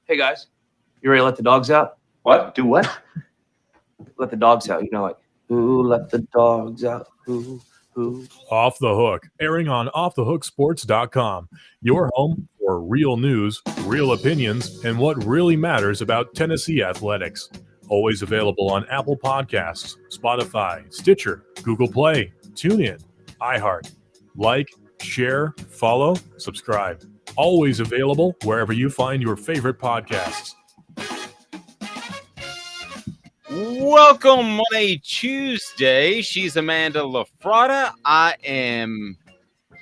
Hey guys, you ready to let the dogs out? What? Do what? Let the dogs out. You know, like, who let the dogs out? Who? Off the Hook, airing on offthehooksports.com. Your home for real news, real opinions, and what really matters about Tennessee athletics. Always available on Apple Podcasts, Spotify, Stitcher, Google Play, TuneIn, iHeart. Like, share, follow, subscribe. Always available wherever you find your favorite podcasts. Welcome on a Tuesday. She's Amanda LaFratta. I am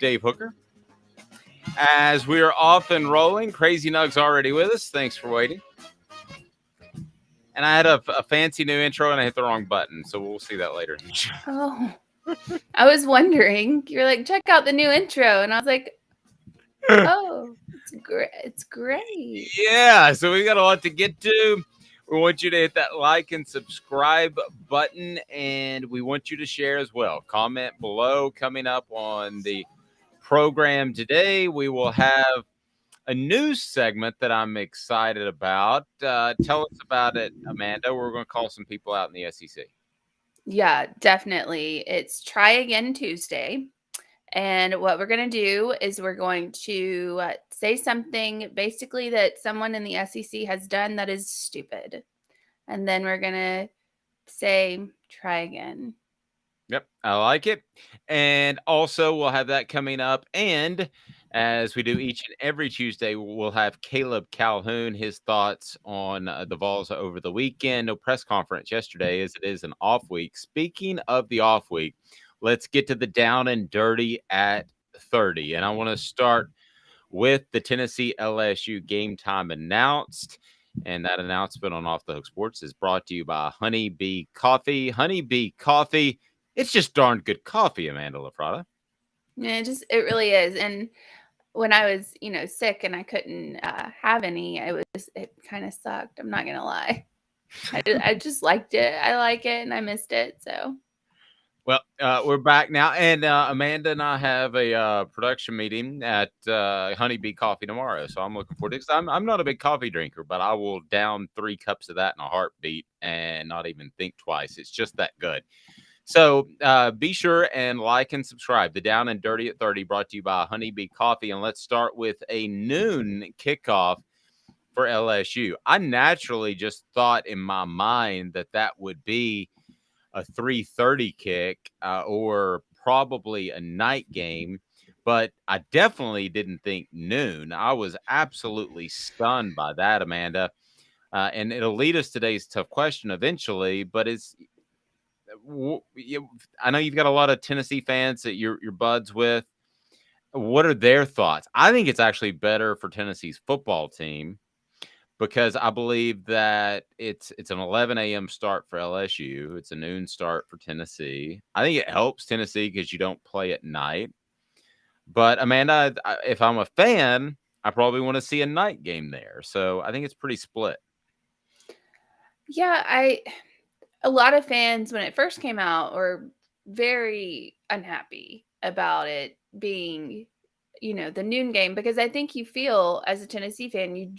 Dave Hooker. As we are off and rolling, Crazy Nug's already with us. Thanks for waiting. And I had a fancy new intro and I hit the wrong button, so we'll see that later. Oh, I was wondering. You're like, check out the new intro, and I was like, oh, it's great. It's great. Yeah, so we got a lot to get to. We want you to hit that like and subscribe button, and we want you to share as well. Comment below. Coming up on the program today, we will have a news segment that I'm excited about. Tell us about it, Amanda. We're going to call some people out in the SEC. Yeah, definitely. It's Try Again Tuesday. And what we're going to do is we're going to say something basically that someone in the SEC has done that is stupid. And then we're going to say, try again. Yep, I like it. And also, we'll have that coming up. And as we do each and every Tuesday, we'll have Caleb Calhoun, his thoughts on the Vols over the weekend. No press conference yesterday, as it is an off week. Speaking of the off week, let's get to the down and dirty at 30. And I want to start with the Tennessee LSU game time announced. And that announcement on Off the Hook Sports is brought to you by Honey Bee Coffee. Honey Bee Coffee. It's just darn good coffee, Amanda LaFratta. Yeah, it really is. And when I was, sick and I couldn't have any, it kind of sucked. I'm not going to lie. I just liked it. I like it and I missed it. So. Well, we're back now, and Amanda and I have a production meeting at Honeybee Coffee tomorrow, so I'm looking forward to it. I'm not a big coffee drinker, but I will down 3 cups of that in a heartbeat and not even think twice. It's just that good. So be sure and like and subscribe. The Down and Dirty at 30 brought to you by Honeybee Coffee, and let's start with a noon kickoff for LSU. I naturally just thought in my mind that would be a 3:30 kick or probably a night game, but I definitely didn't think noon. I was absolutely stunned by that, Amanda. And it'll lead us to today's tough question eventually, but I know you've got a lot of Tennessee fans that you're buds with. What are their thoughts? I think it's actually better for Tennessee's football team because I believe that it's an 11 a.m. start for LSU. It's a noon start for Tennessee. I think it helps Tennessee because you don't play at night. But, Amanda, if I'm a fan, I probably want to see a night game there. So I think it's pretty split. Yeah, a lot of fans, when it first came out, were very unhappy about it being the noon game, because I think you feel as a Tennessee fan, you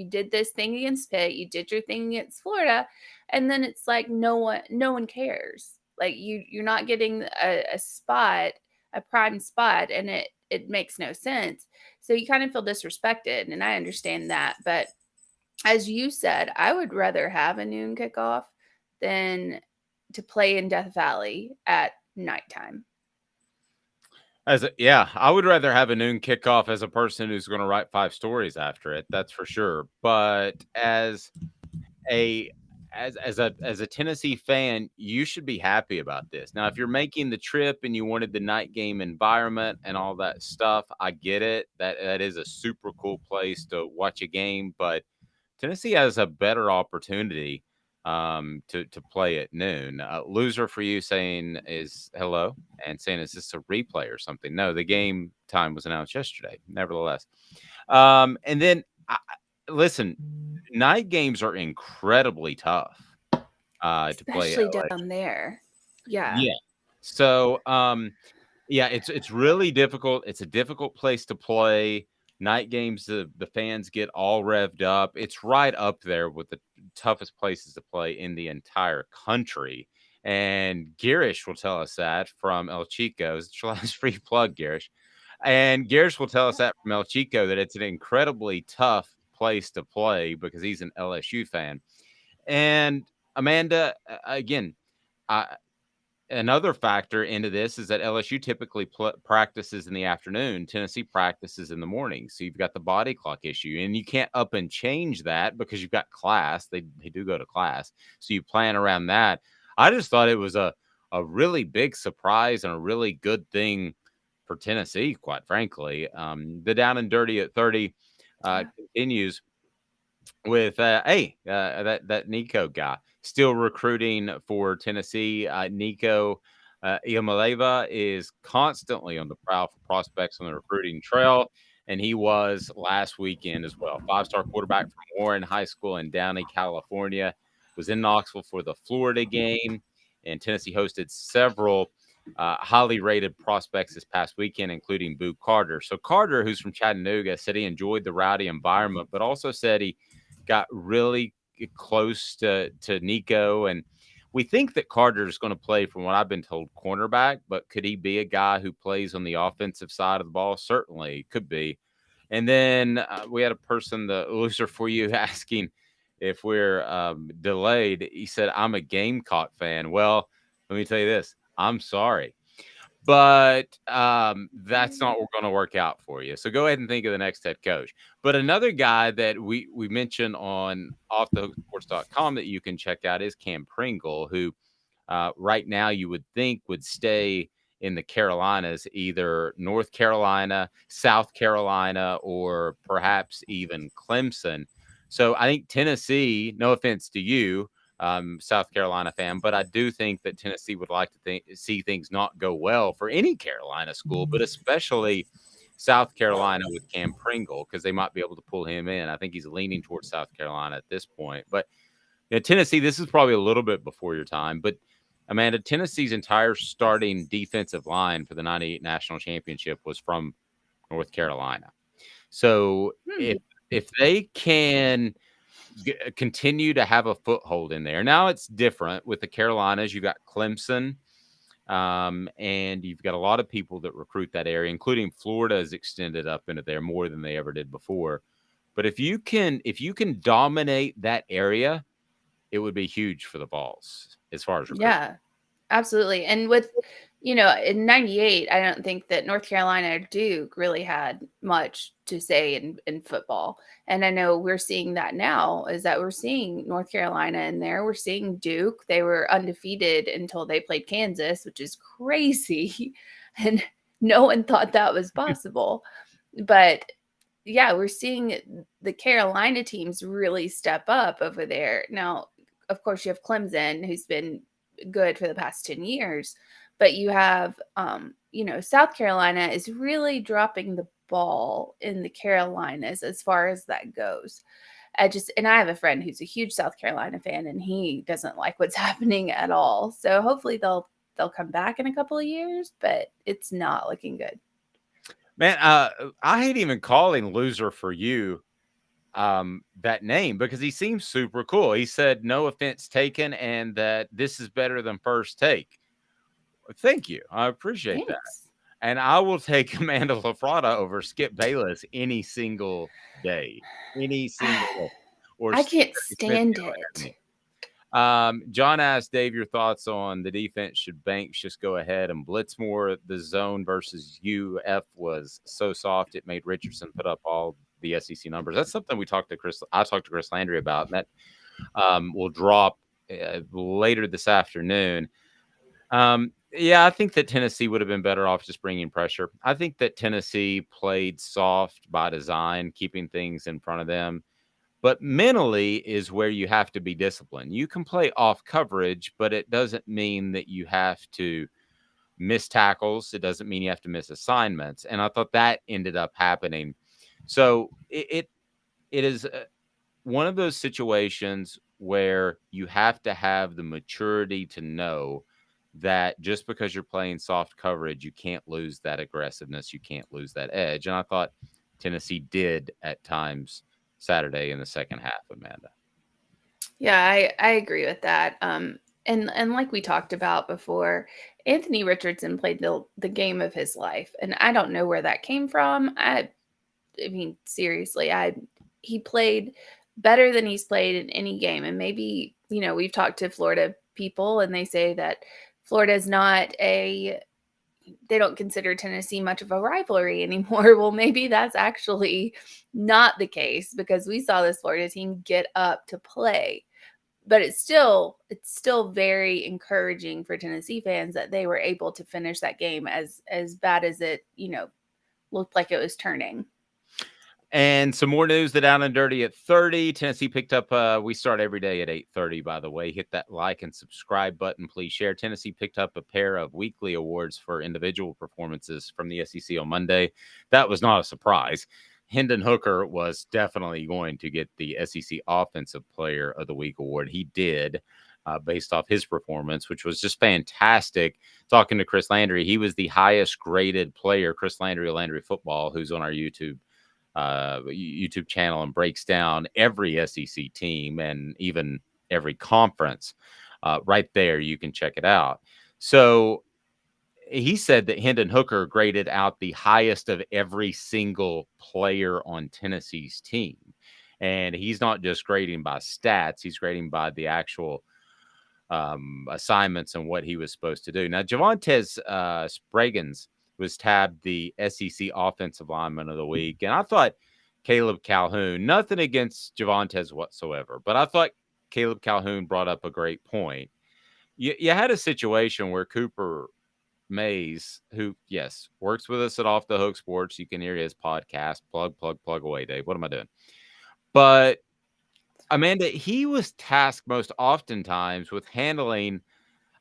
did this thing against Pitt, you did your thing against Florida, and then it's like no one cares. Like you're not getting a spot, a prime spot, and it makes no sense. So you kind of feel disrespected, and I understand that. But as you said, I would rather have a noon kickoff than to play in Death Valley at nighttime. I would rather have a noon kickoff as a person who's going to write 5 stories after it. That's for sure. But as a Tennessee fan, you should be happy about this. Now, if you're making the trip and you wanted the night game environment and all that stuff, I get it. That is a super cool place to watch a game. But Tennessee has a better opportunity to play at noon. Loser for you saying is hello and saying, is this a replay or something? No, the game time was announced yesterday, nevertheless. And then, listen, night games are incredibly tough to play. Especially down there. Yeah. Yeah. So, it's really difficult. It's a difficult place to play. Night games, the fans get all revved up. It's right up there with the toughest places to play in the entire country. And Girish will tell us that from El Chico. It's your last free plug, Girish. And Girish will tell us that from El Chico that it's an incredibly tough place to play because he's an LSU fan. And Amanda, again, I, another factor into this is that LSU typically practices in the afternoon. Tennessee practices in the morning. So you've got the body clock issue, and you can't up and change that because you've got class. They do go to class. So you plan around that. I just thought it was a really big surprise and a really good thing for Tennessee, quite frankly. The down and dirty at 30 continues with that Nico guy still recruiting for Tennessee. Nico Iamaleava is constantly on the prowl for prospects on the recruiting trail, and he was last weekend as well. 5-star quarterback from Warren High School in Downey, California, was in Knoxville for the Florida game, and Tennessee hosted several highly rated prospects this past weekend, including Boo Carter. So Carter, who's from Chattanooga, said he enjoyed the rowdy environment, but also said he got really close to Nico. And we think that Carter is going to play, from what I've been told, cornerback, but could he be a guy who plays on the offensive side of the ball? Certainly could be. And then we had a person, the loser for you, asking if we're delayed. He said, I'm a Gamecock fan. Well, let me tell you this. I'm sorry, but that's not going to work out for you. So go ahead and think of the next head coach. But another guy that we mentioned on offthehooksports.com that you can check out is Cam Pringle, who right now you would think would stay in the Carolinas, either North Carolina, South Carolina, or perhaps even Clemson. So I think Tennessee, no offense to you, South Carolina fan, but I do think that Tennessee would like to see things not go well for any Carolina school, but especially South Carolina with Cam Pringle, because they might be able to pull him in. I think he's leaning towards South Carolina at this point. But Tennessee, this is probably a little bit before your time, but Amanda, Tennessee's entire starting defensive line for the '98 national championship was from North Carolina. So if they can continue to have a foothold in there. Now it's different with the Carolinas. You've got Clemson, and you've got a lot of people that recruit that area, including Florida has extended up into there more than they ever did before. But if you can dominate that area, it would be huge for the Vols as far as recruiting. Yeah, absolutely. And with, in 98, I don't think that North Carolina or Duke really had much to say in football. And I know we're seeing that now, is that we're seeing North Carolina in there. We're seeing Duke. They were undefeated until they played Kansas, which is crazy. And no one thought that was possible. But yeah, we're seeing the Carolina teams really step up over there. Now, of course, you have Clemson, who's been good for the past 10 years. But you have, South Carolina is really dropping the ball in the Carolinas as far as that goes. And I have a friend who's a huge South Carolina fan, and he doesn't like what's happening at all. So hopefully they'll come back in a couple of years, but it's not looking good. Man, I hate even calling loser for you that name, because he seems super cool. He said, no offense taken, and that this is better than First Take. Thank you. I appreciate that. And I will take Amanda LaFratta over Skip Bayless any single day. Any single day. I can't stand it. John asked Dave your thoughts on the defense. Should Banks just go ahead and blitz more? The zone versus UF was so soft it made Richardson put up all the SEC numbers. That's something I talked to Chris Landry about, and that will drop later this afternoon. Yeah, I think that Tennessee would have been better off just bringing pressure. I think that Tennessee played soft by design, keeping things in front of them. But mentally is where you have to be disciplined. You can play off coverage, but it doesn't mean that you have to miss tackles. It doesn't mean you have to miss assignments. And I thought that ended up happening. So it is one of those situations where you have to have the maturity to know that just because you're playing soft coverage, you can't lose that aggressiveness. You can't lose that edge. And I thought Tennessee did at times Saturday in the second half, Amanda. Yeah, I agree with that. And like we talked about before, Anthony Richardson played the game of his life, and I don't know where that came from. I mean, seriously, he played better than he's played in any game. And maybe, we've talked to Florida people and they say that Florida is they don't consider Tennessee much of a rivalry anymore. Well, maybe that's actually not the case, because we saw this Florida team get up to play. But it's still very encouraging for Tennessee fans that they were able to finish that game as bad as it, looked like it was turning. And some more news, the Down and Dirty at 30. Tennessee picked up, we start every day at 8:30, by the way. Hit that like and subscribe button. Please share. Tennessee picked up a pair of weekly awards for individual performances from the SEC on Monday. That was not a surprise. Hendon Hooker was definitely going to get the SEC Offensive Player of the Week award. He did, based off his performance, which was just fantastic. Talking to Chris Landry, he was the highest graded player, Chris Landry of Landry Football, who's on our YouTube channel and breaks down every SEC team and even every conference. Right there, you can check it out. So he said that Hendon Hooker graded out the highest of every single player on Tennessee's team. And he's not just grading by stats, he's grading by the actual assignments and what he was supposed to do. Now, Javontes Spraggins was tabbed the SEC Offensive Lineman of the Week. And I thought Caleb Calhoun, nothing against Javontes whatsoever, but I thought Caleb Calhoun brought up a great point. You had a situation where Cooper Mays, who, yes, works with us at Off the Hook Sports. You can hear his podcast. Plug away, Dave. What am I doing? But, Amanda, he was tasked most oftentimes with handling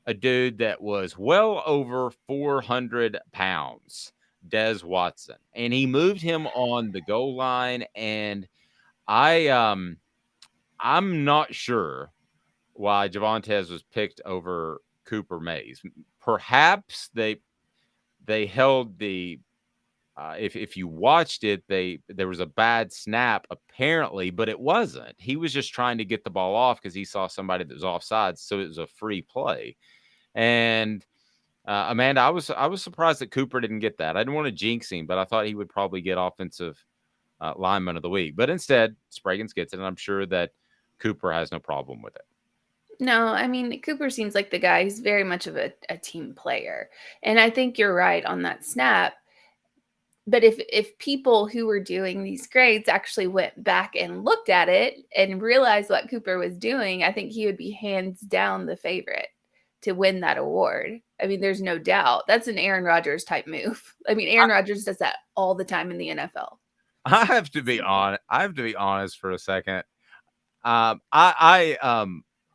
a dude that was well over 400 pounds, Des Watson. And he moved him on the goal line. And I'm not sure why Javontes was picked over Cooper Mays. Perhaps they held the if you watched it, there was a bad snap apparently, but it wasn't. He was just trying to get the ball off because he saw somebody that was offside, so it was a free play. And Amanda, I was surprised that Cooper didn't get that. I didn't want to jinx him, but I thought he would probably get Offensive Lineman of the Week. But instead, Spraggins gets it, and I'm sure that Cooper has no problem with it. No, I mean, Cooper seems like the guy who's very much of a team player. And I think you're right on that snap. But if people who were doing these grades actually went back and looked at it and realized what Cooper was doing, I think he would be hands down the favorite to win that award. I mean, there's no doubt. That's an Aaron Rodgers type move. I mean, Aaron Rodgers does that all the time in the NFL. I have to be honest for a second. I'm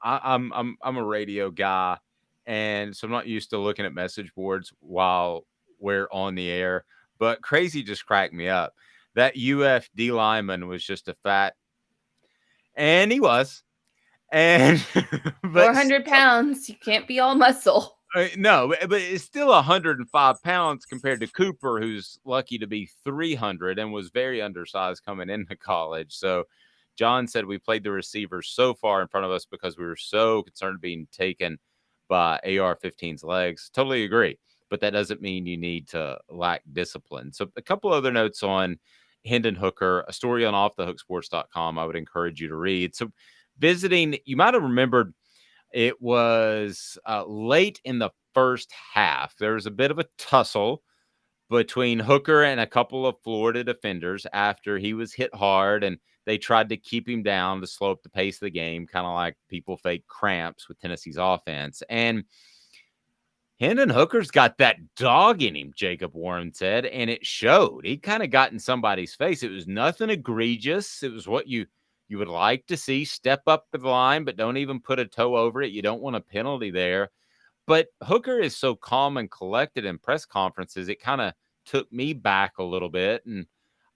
a radio guy, and so I'm not used to looking at message boards while we're on the air. But crazy just cracked me up. That UFD lineman was just a fat, and he was, and 400 pounds, you can't be all muscle. No, but it's still 105 pounds compared to Cooper, who's lucky to be 300 and was very undersized coming into college. So John said we played the receivers so far in front of us because we were so concerned being taken by AR-15's legs. Totally agree. But that doesn't mean you need to lack discipline. So a couple other notes on Hendon Hooker, a story on offthehooksports.com I would encourage you to read. So visiting, you might have remembered it was late in the first half. There was a bit of a tussle between Hooker and a couple of Florida defenders after he was hit hard, and they tried to keep him down to slow up the pace of the game, kind of like people fake cramps with Tennessee's offense. And Hendon Hooker's got that dog in him, Jacob Warren said, and it showed. He kind of got in somebody's face. It was nothing egregious. It was what you would like to see. Step up the line, but don't even put a toe over it. You don't want a penalty there. But Hooker is so calm and collected in press conferences, it kind of took me back a little bit. And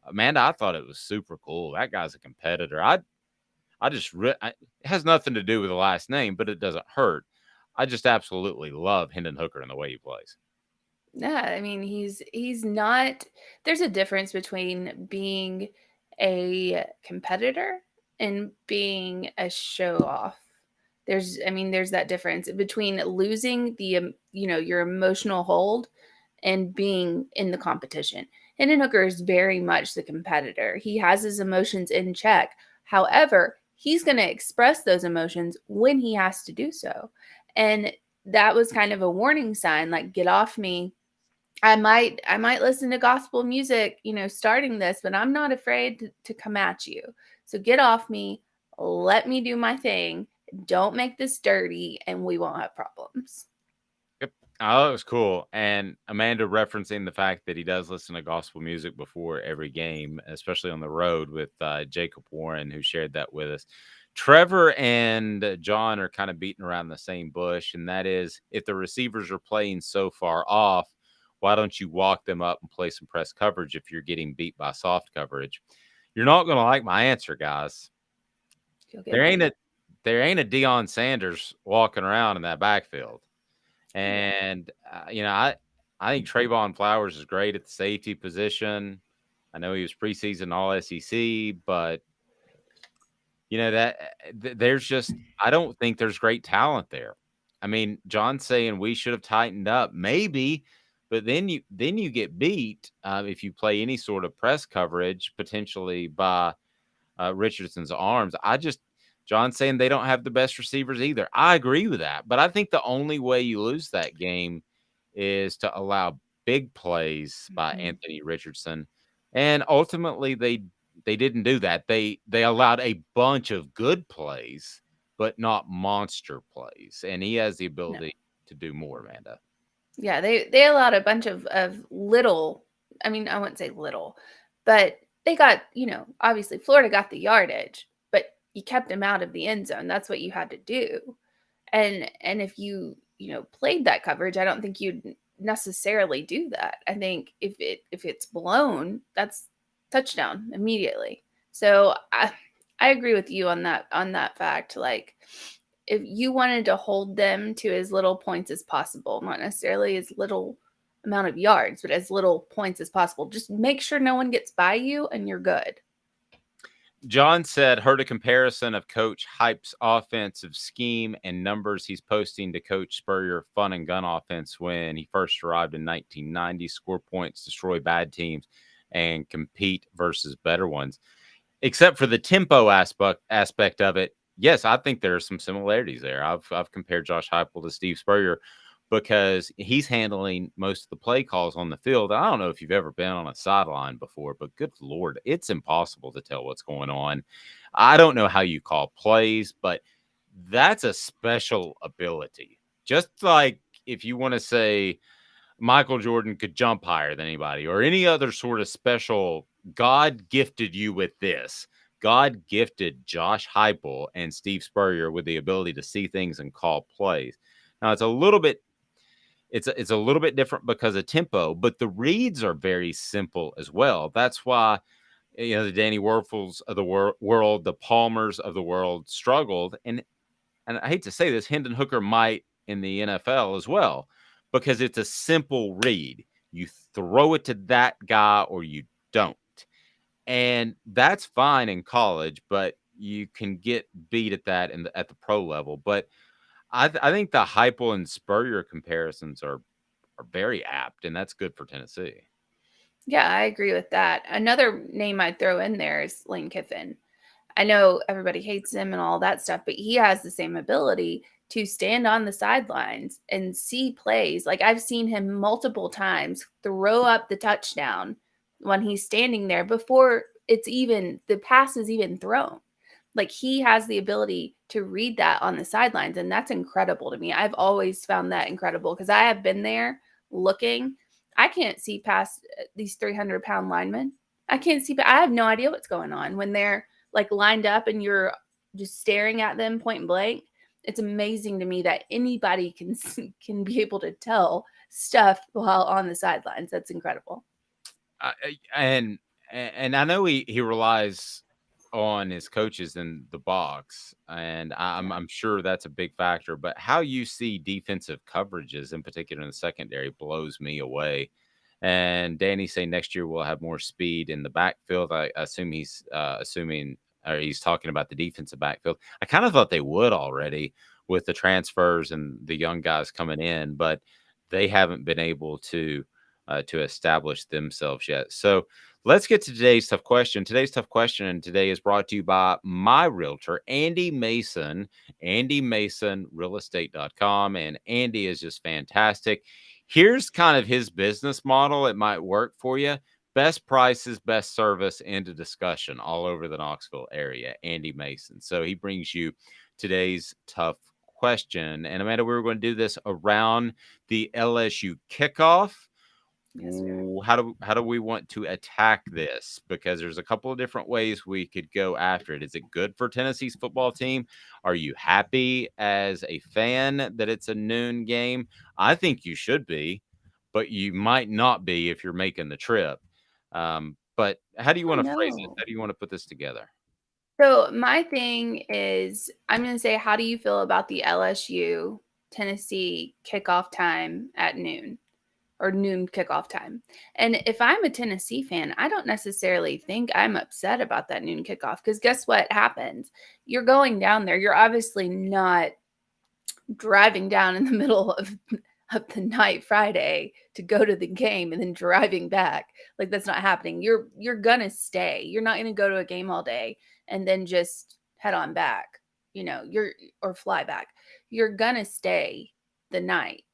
Amanda, I thought it was super cool. That guy's a competitor. It has nothing to do with the last name, but it doesn't hurt. I just absolutely love Hendon Hooker and the way he plays. Yeah, I mean, he's not. There's a difference between being a competitor and being a show off. There's that difference between losing your emotional hold and being in the competition. Hendon Hooker is very much the competitor. He has his emotions in check. However, he's going to express those emotions when he has to do so. And that was kind of a warning sign, like, get off me. I might listen to gospel music, starting this, but I'm not afraid to come at you. So get off me, let me do my thing. Don't make this dirty and we won't have problems. Yep. Oh, that was cool. And Amanda referencing the fact that he does listen to gospel music before every game, especially on the road with Jacob Warren, who shared that with us. Trevor and John are kind of beating around the same bush, and that is, if the receivers are playing so far off, why don't you walk them up and play some press coverage if you're getting beat by soft coverage? You're not going to like my answer, guys. There ain't a Deion Sanders walking around in that backfield. And, I think Trayvon Flowers is great at the safety position. I know he was preseason all SEC, but, there's just, I don't think there's great talent there. I mean, John's saying we should have tightened up, maybe, but then you get beat if you play any sort of press coverage, potentially by Richardson's arms. John's saying they don't have the best receivers either. I agree with that, but I think the only way you lose that game is to allow big plays by Anthony Richardson, and ultimately they didn't do that. They allowed a bunch of good plays, but not monster plays, and he has the ability to do more, Amanda. Yeah, they allowed a bunch of little. I mean, I wouldn't say little, but they got, obviously Florida got the yardage, but you kept them out of the end zone. That's what you had to do. And if you played that coverage, I don't think you'd necessarily do that. I think if it's blown, that's touchdown immediately. So I agree with you on that fact. Like, if you wanted to hold them to as little points as possible, not necessarily as little amount of yards, but as little points as possible, just make sure no one gets by you and you're good. John said, heard a comparison of Coach Hype's offensive scheme and numbers he's posting to Coach Spurrier fun and gun offense when he first arrived in 1990, score points, destroy bad teams, and compete versus better ones. Except for the tempo aspect of it, yes, I think there are some similarities there. I've compared Josh Heupel to Steve Spurrier because he's handling most of the play calls on the field. I don't know if you've ever been on a sideline before, but good Lord, it's impossible to tell what's going on. I don't know how you call plays, but that's a special ability. Just like if you want to say Michael Jordan could jump higher than anybody or any other sort of special, God gifted you with this. God gifted Josh Heupel and Steve Spurrier with the ability to see things and call plays. Now it's a little bit different because of tempo, but the reads are very simple as well. That's why the Danny Werfels of the world, the Palmers of the world struggled, and I hate to say this, Hendon Hooker might in the NFL as well, because it's a simple read. You throw it to that guy or you don't. And that's fine in college, but you can get beat at that at the pro level. But I think the Heupel and Spurrier comparisons are very apt, and that's good for Tennessee. Yeah, I agree with that. Another name I'd throw in there is Lane Kiffin. I know everybody hates him and all that stuff, but he has the same ability to stand on the sidelines and see plays. Like, I've seen him multiple times throw up the touchdown when he's standing there before the pass is even thrown. Like, he has the ability to read that on the sidelines, and that's incredible to me. I've always found that incredible because I have been there looking. I can't see past these 300-pound linemen. I have no idea what's going on when they're like lined up and you're just staring at them point blank. It's amazing to me that anybody can be able to tell stuff while on the sidelines. That's incredible. And I know he relies on his coaches in the box, and I'm sure that's a big factor. But how you see defensive coverages, in particular in the secondary, blows me away. And Danny saying next year we'll have more speed in the backfield. I assume he's assuming, or he's talking about the defensive backfield. I kind of thought they would already with the transfers and the young guys coming in, but they haven't been able to establish themselves yet. So let's get to today's tough question. Today's tough question today is brought to you by my realtor, Andy Mason, andymasonrealestate.com. And Andy is just fantastic. Here's kind of his business model. It might work for you. Best prices, best service, end of discussion all over the Knoxville area. Andy Mason. So he brings you today's tough question. And Amanda, we were going to do this around the LSU kickoff. Yes, sir. How do we want to attack this? Because there's a couple of different ways we could go after it. Is it good for Tennessee's football team? Are you happy as a fan that it's a noon game? I think you should be, but you might not be if you're making the trip. But how do you want to phrase it? How do you want to put this together? So my thing is, I'm going to say, how do you feel about the LSU Tennessee kickoff time at noon? Or noon kickoff time. And if I'm a Tennessee fan, I don't necessarily think I'm upset about that noon kickoff, because guess what happens? You're going down there. You're obviously not driving down in the middle of the night Friday to go to the game and then driving back. Like, that's not happening. You're gonna stay. You're not gonna go to a game all day and then just head on back, or fly back. You're gonna stay the night.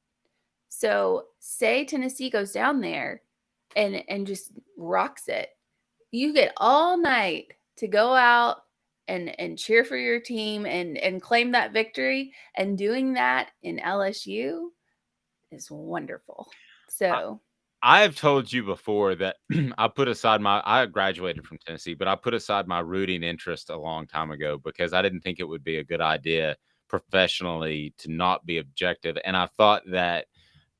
So say Tennessee goes down there and just rocks it. You get all night to go out and cheer for your team and claim that victory. And doing that in LSU is wonderful. So I have told you before that I graduated from Tennessee, but I put aside my rooting interest a long time ago because I didn't think it would be a good idea professionally to not be objective. And I thought that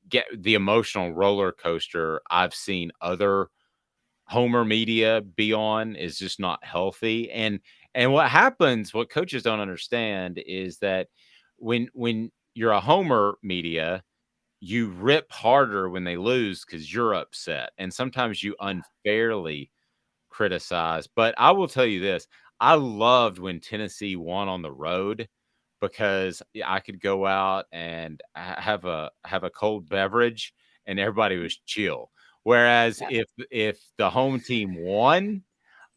get the emotional roller coaster I've seen other homer media be on is just not healthy. And what happens, what coaches don't understand is that when you're a homer media, you rip harder when they lose because you're upset. And sometimes you unfairly criticize. But I will tell you this, I loved when Tennessee won on the road, because I could go out and have a cold beverage and everybody was chill. Whereas if the home team won,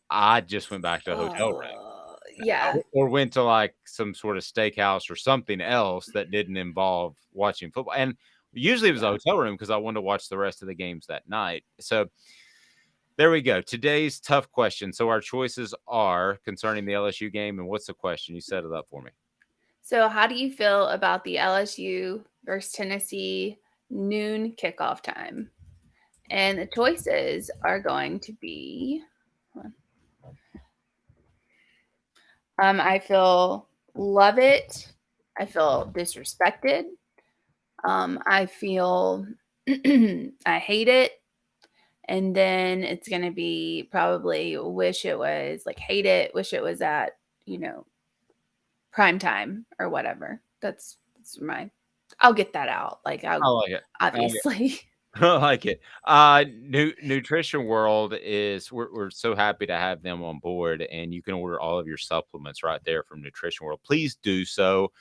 I just went back to a hotel room. Yeah. Or went to like some sort of steakhouse or something else that didn't involve watching football. And usually it was a hotel room because I wanted to watch the rest of the games that night. So there we go. Today's tough question. So our choices are concerning the LSU game. And what's the question? You set it up for me. So how do you feel about the LSU versus Tennessee noon kickoff time? And the choices are going to be, I feel love it. I feel disrespected. I feel I hate it. And then it's going to be probably wish it was like hate it, wish it was at, prime time or whatever. That's I'll get that out. Like, I like it. Obviously. I like it. Nutrition World is we're so happy to have them on board, and you can order all of your supplements right there from Nutrition World. Please do so,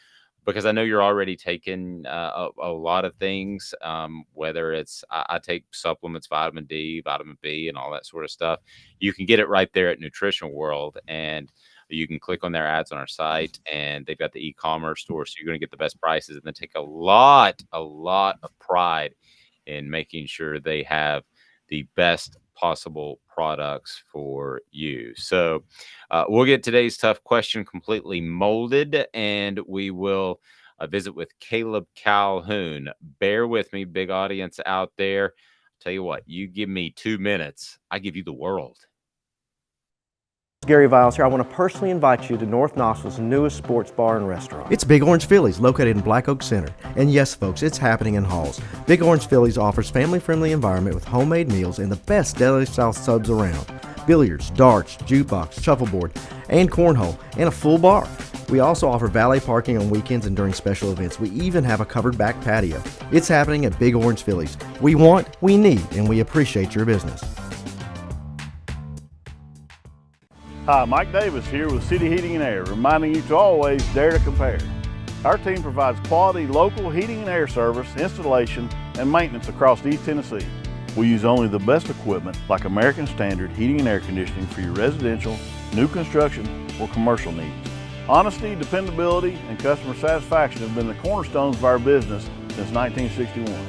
because I know you're already taking a lot of things. Whether it's I take supplements, vitamin D, vitamin B, and all that sort of stuff. You can get it right there at Nutrition World, and you can click on their ads on our site, and they've got the e-commerce store, so you're going to get the best prices, and they take a lot of pride in making sure they have the best possible products for you. So we'll get today's tough question completely molded, and we will visit with Caleb Calhoun. Bear with me, big audience out there. Tell you what, you give me 2 minutes, I give you the world. Gary Viles here. I want to personally invite you to North Knoxville's newest sports bar and restaurant. It's Big Orange Phillies, located in Black Oak Center. And yes, folks, it's happening in Halls. Big Orange Phillies offers family-friendly environment with homemade meals and the best deli-style subs around. Billiards, darts, jukebox, shuffleboard, and cornhole, and a full bar. We also offer valet parking on weekends and during special events. We even have a covered back patio. It's happening at Big Orange Phillies. We want, we need, and we appreciate your business. Hi, Mike Davis here with City Heating and Air, reminding you to always dare to compare. Our team provides quality local heating and air service, installation, and maintenance across East Tennessee. We use only the best equipment like American Standard heating and air conditioning for your residential, new construction, or commercial needs. Honesty, dependability, and customer satisfaction have been the cornerstones of our business since 1961.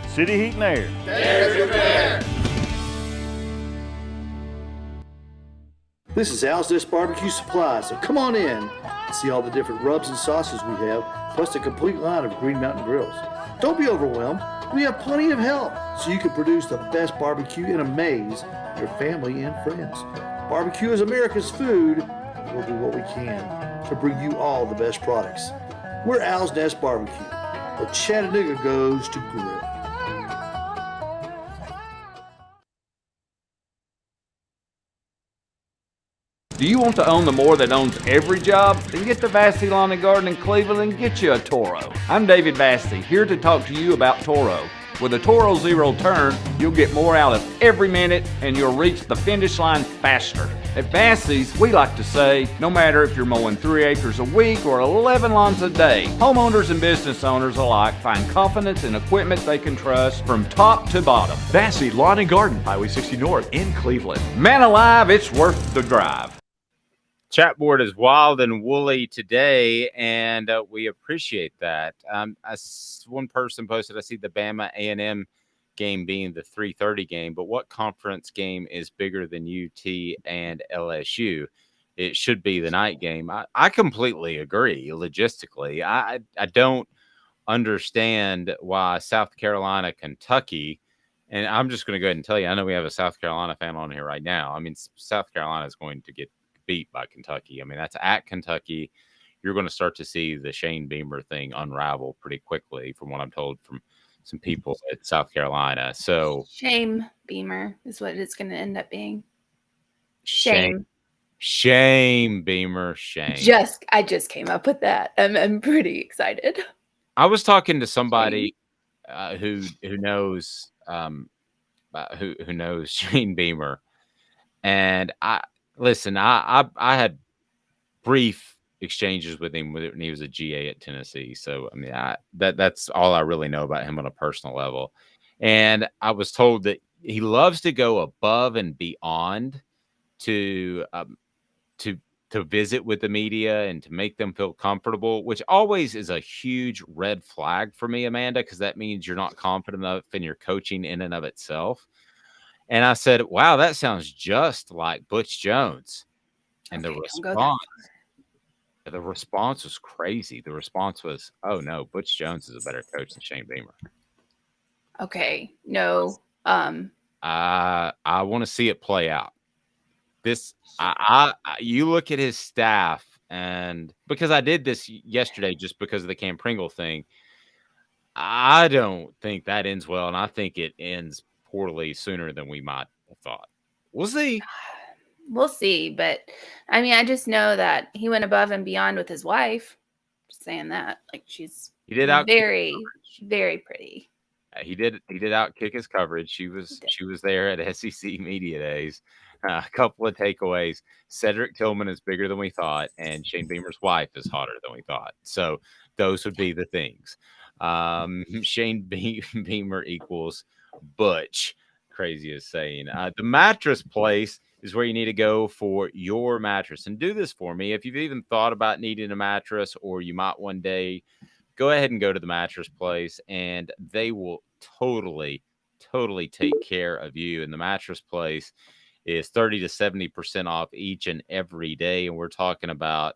City Heat and Air. Dare to compare. This is Al's Dish Barbecue Supply, so come on in and see all the different rubs and sauces we have, plus a complete line of Green Mountain grills. Don't be overwhelmed. We have plenty of help so you can produce the best barbecue and amaze your family and friends. Barbecue is America's food. We'll do what we can to bring you all the best products. We're Al's Nest Barbecue, where Chattanooga goes to grill. Do you want to own the more that owns every job? Then get to Vassey Lawn and Garden in Cleveland and get you a Toro. I'm David Vassey, here to talk to you about Toro. With a Toro Zero Turn, you'll get more out of every minute and you'll reach the finish line faster. At Vassey's, we like to say, no matter if you're mowing 3 acres a week or 11 lawns a day, homeowners and business owners alike find confidence in equipment they can trust from top to bottom. Vassey Lawn and Garden, Highway 60 North in Cleveland. Man alive, it's worth the drive. Chatboard is wild and woolly today, and we appreciate that. One person posted, I see the Bama A&M game being the 3:30 game, but what conference game is bigger than UT and LSU? It should be the night game. I completely agree. Logistically, I don't understand why South Carolina, Kentucky, and I'm just going to go ahead and tell you, I know we have a South Carolina fan on here right now. I mean, South Carolina is going to get beat by Kentucky. I mean, that's at Kentucky. You're going to start to see the Shane Beamer thing unravel pretty quickly, from what I'm told from some people at South Carolina. So Shame Beamer is what it's going to end up being. Shame Beamer. Shame. I just came up with that. I'm pretty excited. I was talking to somebody who knows who knows Shane Beamer, and I had brief exchanges with him when he was a GA at Tennessee. So, I mean, that's all I really know about him on a personal level. And I was told that he loves to go above and beyond to visit with the media and to make them feel comfortable, which always is a huge red flag for me, Amanda, because that means you're not confident enough in your coaching in and of itself. And I said, wow, that sounds just like Butch Jones. And the response was crazy. The response was, oh, no, Butch Jones is a better coach than Shane Beamer. Okay. No. I want to see it play out. You look at his staff, and because I did this yesterday just because of the Cam Pringle thing, I don't think that ends well, and I think it ends poorly sooner than we might have thought. We'll see. We'll see, but I mean, I just know that he went above and beyond with his wife. Just saying that, like, He did out very, very pretty. He did outkick his coverage. She was there at SEC Media Days. A couple of takeaways. Cedric Tillman is bigger than we thought, and Shane Beamer's wife is hotter than we thought. So those would be the things. Shane Beamer equals Butch. Craziest saying. The mattress place is where you need to go for your mattress. And do this for me. If you've even thought about needing a mattress, or you might one day, go ahead and go to the mattress place, and they will totally take care of you. And the mattress place is 30 to 70% off each and every day. And we're talking about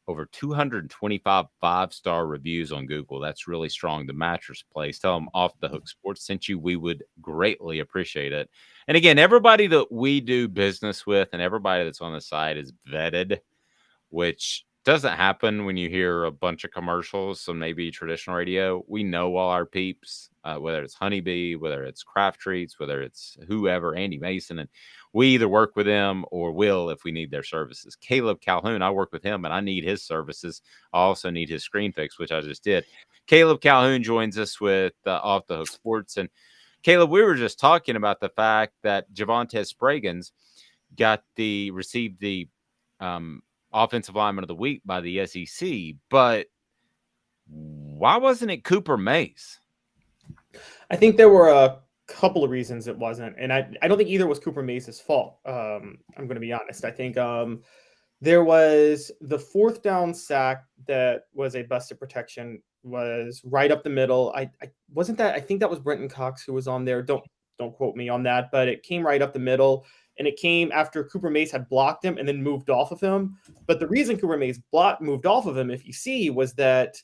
over 225 5-star reviews on Google. That's really strong. The mattress place. Tell them Off the Hook Sports sent you. We would greatly appreciate it. And again, everybody that we do business with and everybody that's on the site is vetted, which doesn't happen when you hear a bunch of commercials, so maybe traditional radio. We know all our peeps, whether it's Honeybee, whether it's Craft Treats, whether it's whoever, Andy Mason, and we either work with them or will if we need their services. Caleb Calhoun, I work with him and I need his services. I also need his screen fix, which I just did. Caleb Calhoun joins us with Off the Hook Sports. And Caleb, we were just talking about the fact that Javonte Spraggins received the Offensive Lineman of the Week by the SEC, but why wasn't it Cooper Mays? I think there were a couple of reasons it wasn't, and I don't think either was Cooper Mays' fault. I'm going to be honest. I think there was the 4th down sack that was a busted protection, was right up the middle. I think that was Brenton Cox who was on there. Don't quote me on that, but it came right up the middle. And it came after Cooper Mays had blocked him and then moved off of him. But the reason Cooper Mays moved off of him, if you see, was that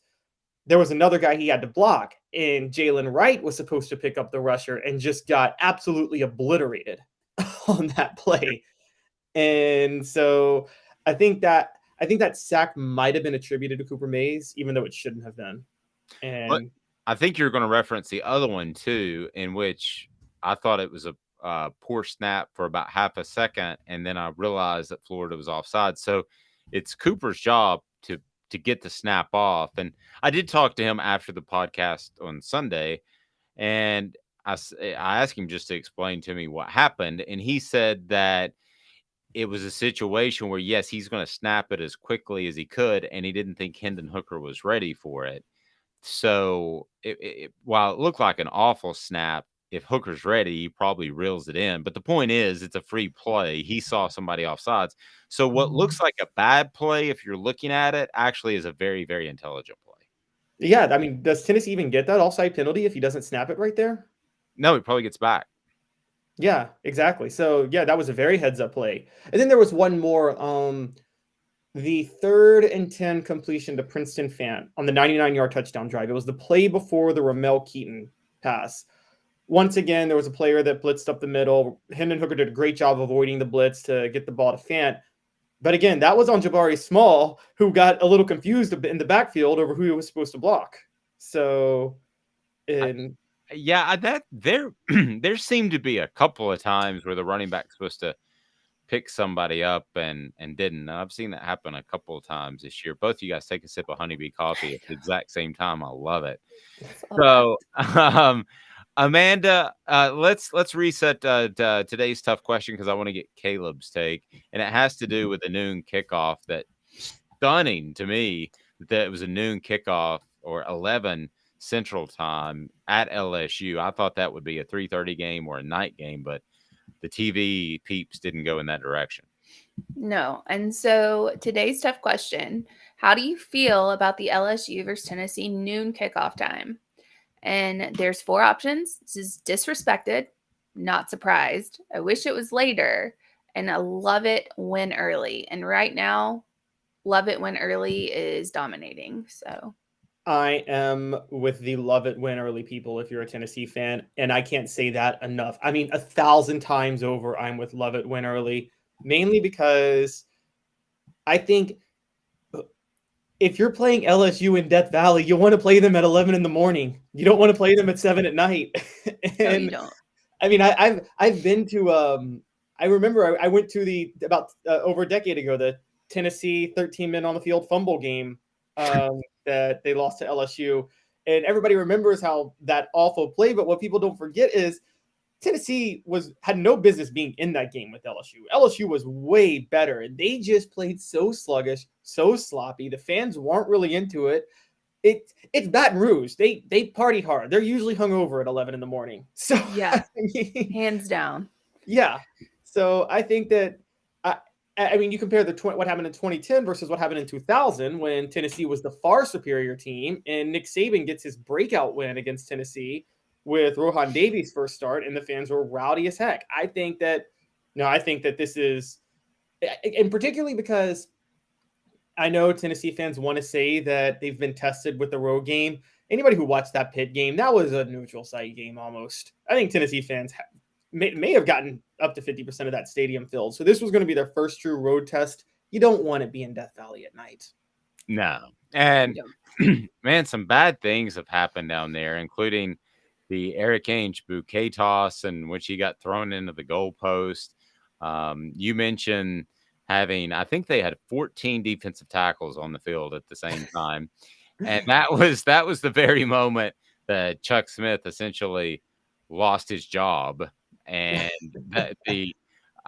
there was another guy he had to block. And Jalen Wright was supposed to pick up the rusher and just got absolutely obliterated on that play. And so I think that sack might have been attributed to Cooper Mays, even though it shouldn't have been. And but I think you're going to reference the other one, too, in which I thought it was a poor snap for about half a second, and then I realized that Florida was offside. So it's Cooper's job to get the snap off. And I did talk to him after the podcast on Sunday, and I asked him just to explain to me what happened, and he said that it was a situation where, yes, he's going to snap it as quickly as he could, and he didn't think Hendon Hooker was ready for it. So while it looked like an awful snap, if Hooker's ready, he probably reels it in. But the point is, it's a free play. He saw somebody offsides. So what looks like a bad play, if you're looking at it, actually is a very, very intelligent play. yeah, I mean, does Tennessee even get that offside penalty if he doesn't snap it right there? No, he probably gets back. Yeah, exactly. So yeah, that was a very heads up play. And then there was one more, the 3rd and 10 completion to Princeton Fant on the 99-yard touchdown drive. It was the play before the Ramel Keaton pass. Once again, there was a player that blitzed up the middle. Hendon Hooker did a great job avoiding the blitz to get the ball to Fant. But again, that was on Jabari Small, who got a little confused in the backfield over who he was supposed to block. So, there seemed to be a couple of times where the running back's supposed to pick somebody up and didn't. I've seen that happen a couple of times this year. Both of you guys take a sip of Honeybee coffee at the exact same time. I love it. So, Amanda, let's reset today's tough question because I want to get Caleb's take, and it has to do with the noon kickoff. That stunning to me that it was a noon kickoff or 11 Central Time at LSU. I thought that would be a 3:30 game or a night game, but the TV peeps didn't go in that direction. No. And so today's tough question: how do you feel about the LSU versus Tennessee noon kickoff time? And there's 4 options. This is disrespected, not surprised, I wish it was later, and I love it when early. And right now, love it when early is dominating. So I am with the love it when early people if you're a Tennessee fan, and I can't say that enough. I mean, 1,000 times over, I'm with love it when early, mainly because I think if you're playing LSU in Death Valley, you want to play them at 11 in the morning. You don't want to play them at 7 at night. And no, you don't. I mean, I've been to I remember I went to about over a decade ago, the Tennessee 13 men on the field fumble game that they lost to LSU, and everybody remembers how that awful play. But what people don't forget is Tennessee had no business being in that game with LSU. LSU was way better, and they just played so sluggish, so sloppy. The fans weren't really into it. It's Baton Rouge. They party hard. They're usually hungover at 11 in the morning. So yeah, hands down. Yeah. So I think that I mean, you compare what happened in 2010 versus what happened in 2000 when Tennessee was the far superior team, and Nick Saban gets his breakout win against Tennessee with Rohan Davies' first start, and the fans were rowdy as heck. I think that this is, and particularly because I know Tennessee fans want to say that they've been tested with the road game. Anybody who watched that Pitt game, that was a neutral site game almost. I think Tennessee fans may have gotten up to 50% of that stadium filled. So this was going to be their first true road test. You don't want to be in Death Valley at night. No. And Yeah. man, some bad things have happened down there, including the Eric Ainge bouquet toss in which he got thrown into the goalpost. You mentioned having, I think they had 14 defensive tackles on the field at the same time. And that was the very moment that Chuck Smith essentially lost his job. And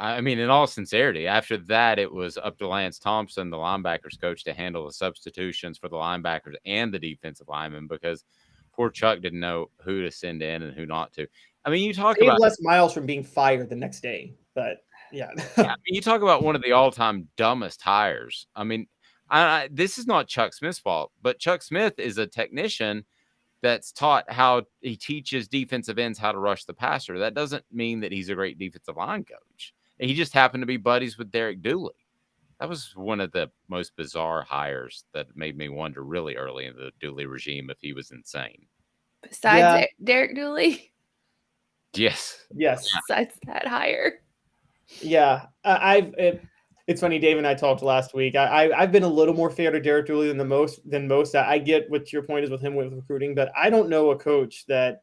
I mean, in all sincerity, after that, it was up to Lance Thompson, the linebackers coach, to handle the substitutions for the linebackers and the defensive linemen because poor Chuck didn't know who to send in and who not to. I mean, you talk Save about Les Miles from being fired the next day, but yeah. I mean, you talk about one of the all-time dumbest hires. I mean, this is not Chuck Smith's fault, but Chuck Smith is a technician that's taught how he teaches defensive ends how to rush the passer. That doesn't mean that he's a great defensive line coach. He just happened to be buddies with Derek Dooley. That was one of the most bizarre hires that made me wonder really early in the Dooley regime if he was insane. Besides Derek Dooley? Yes. Yes. Besides that hire. Yeah. It's funny, Dave and I talked last week. I've been a little more fair to Derek Dooley than most. I get what your point is with him with recruiting, but I don't know a coach that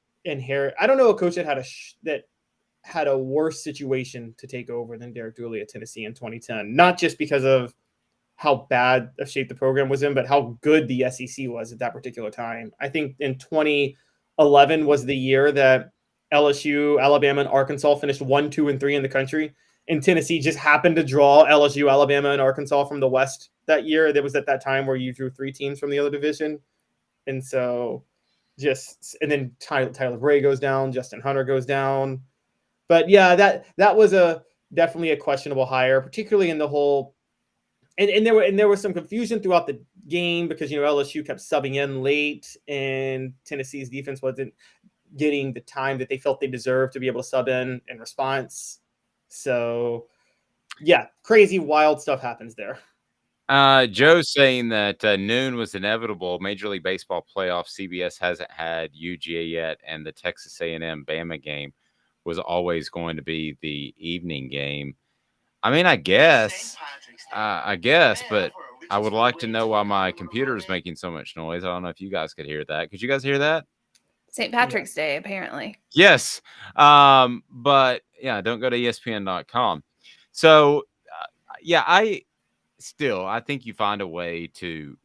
had a worse situation to take over than Derek Dooley at Tennessee in 2010. Not just because of how bad of shape the program was in, but how good the SEC was at that particular time. I think in 2011 was the year that LSU, Alabama, and Arkansas finished 1, 2, and 3 in the country. And Tennessee just happened to draw LSU, Alabama, and Arkansas from the West that year. That was at that time where you drew 3 teams from the other division. And so and then Tyler Bray goes down, Justin Hunter goes down. But yeah, that was definitely a questionable hire, particularly in the whole and there was some confusion throughout the game because LSU kept subbing in late and Tennessee's defense wasn't getting the time that they felt they deserved to be able to sub in response. So yeah, crazy, wild stuff happens there. Joe's saying that noon was inevitable. Major League Baseball playoff, CBS hasn't had UGA yet, and the Texas A&M Bama game was always going to be the evening game. I mean, I guess, but I would like to know why my computer is making so much noise. I don't know if you guys could hear that. Could you guys hear that? St. Patrick's Day, apparently. Yes. But yeah, don't go to ESPN.com. So I think you find a way to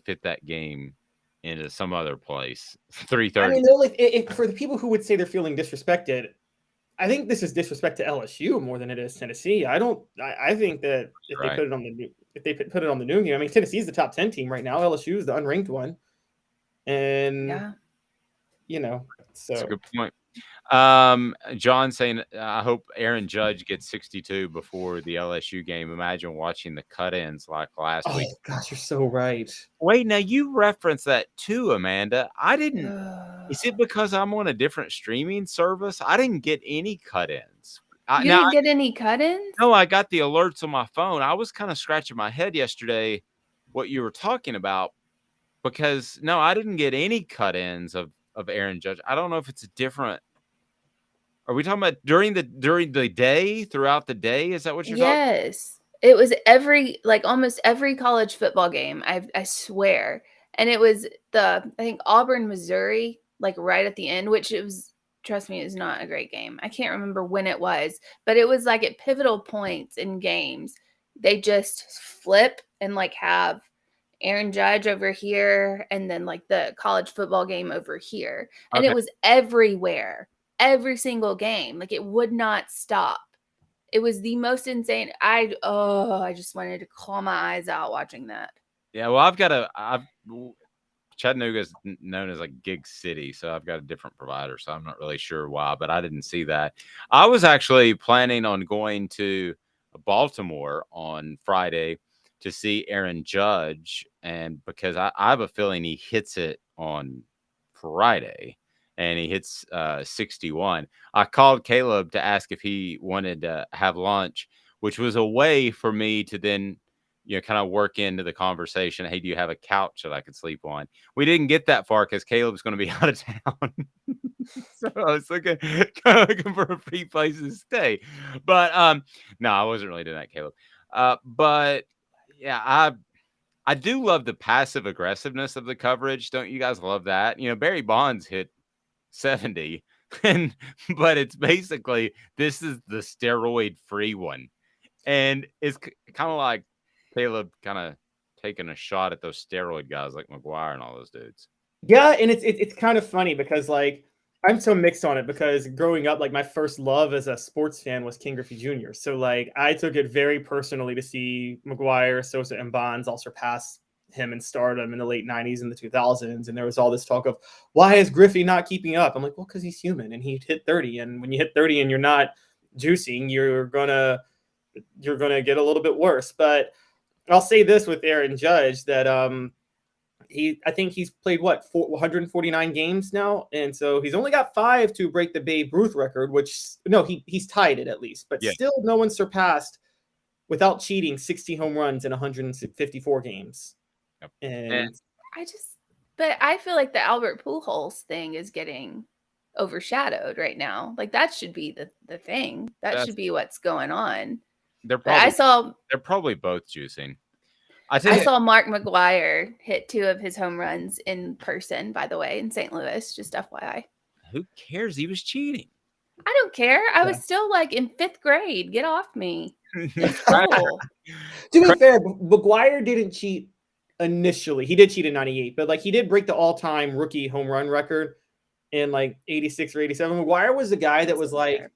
fit that game into some other place. 3:30. I mean, for the people who would say they're feeling disrespected, I think this is disrespect to LSU more than it is Tennessee. I think that if they put it on the noon game, I mean, Tennessee's the top 10 team right now. LSU is the unranked one, and so that's a good point. John saying, I hope Aaron Judge gets 62 before the LSU game. Imagine watching the cut-ins like last week. Oh gosh, you're so right. Wait, now you referenced that too, Amanda. I didn't. Is it because I'm on a different streaming service? I didn't get any cut-ins. You didn't get any cut-ins? No, I got the alerts on my phone. I was kind of scratching my head yesterday what you were talking about because no, I didn't get any cut-ins of Aaron Judge. I don't know if it's a different. Are we talking about during the day, throughout the day? Is that what you're talking about? Yes. It was almost every college football game, I swear. And it was I think Auburn, Missouri, like right at the end, which it was, trust me, it was not a great game. I can't remember when it was, but it was like at pivotal points in games, they just flip and like have Aaron Judge over here and then like the college football game over here. And It was everywhere. Every single game, like it would not stop. It was the most insane. I just wanted to claw my eyes out watching that. Yeah, well, Chattanooga is known as like Gig City, so I've got a different provider, so I'm not really sure why, but I didn't see that. I was actually planning on going to Baltimore on Friday to see Aaron Judge, and because I have a feeling he hits it on Friday. And he hits 61. I called Caleb to ask if he wanted to have lunch, which was a way for me to then, kind of work into the conversation. Hey, do you have a couch that I could sleep on? We didn't get that far because Caleb's going to be out of town. So I was looking for a free place to stay. But no, I wasn't really doing that, Caleb. But yeah, I do love the passive aggressiveness of the coverage. Don't you guys love that? Barry Bonds hit 70, but it's basically this is the steroid free one, and it's kind of like Caleb kind of taking a shot at those steroid guys like McGuire and all those dudes. Yeah, and it's kind of funny because like I'm so mixed on it because growing up, like my first love as a sports fan was King Griffey Jr. So like I took it very personally to see McGuire, Sosa, and Bonds all surpass him in stardom in the late 90s and the 2000s. And there was all this talk of why is Griffey not keeping up? I'm like, well, because he's human and he hit 30. And when you hit 30 and you're not juicing, you're gonna get a little bit worse. But I'll say this with Aaron Judge that I think he's played 149 games now, and so he's only got 5 to break the Babe Ruth record. He's tied it at least, but still no one surpassed without cheating 60 home runs in 154 games. Yep. And but I feel like the Albert Pujols thing is getting overshadowed right now. Like that should be the thing. That should be what's going on. They're probably both juicing. I saw Mark McGuire hit 2 of his home runs in person, by the way, in St. Louis, just FYI. Who cares? He was cheating. I don't care. I was still like in 5th grade. Get off me. It's cool. To be fair, McGuire didn't cheat initially. He did cheat in 98, but like he did break the all-time rookie home run record in like 86 or 87. McGuire was the guy that was like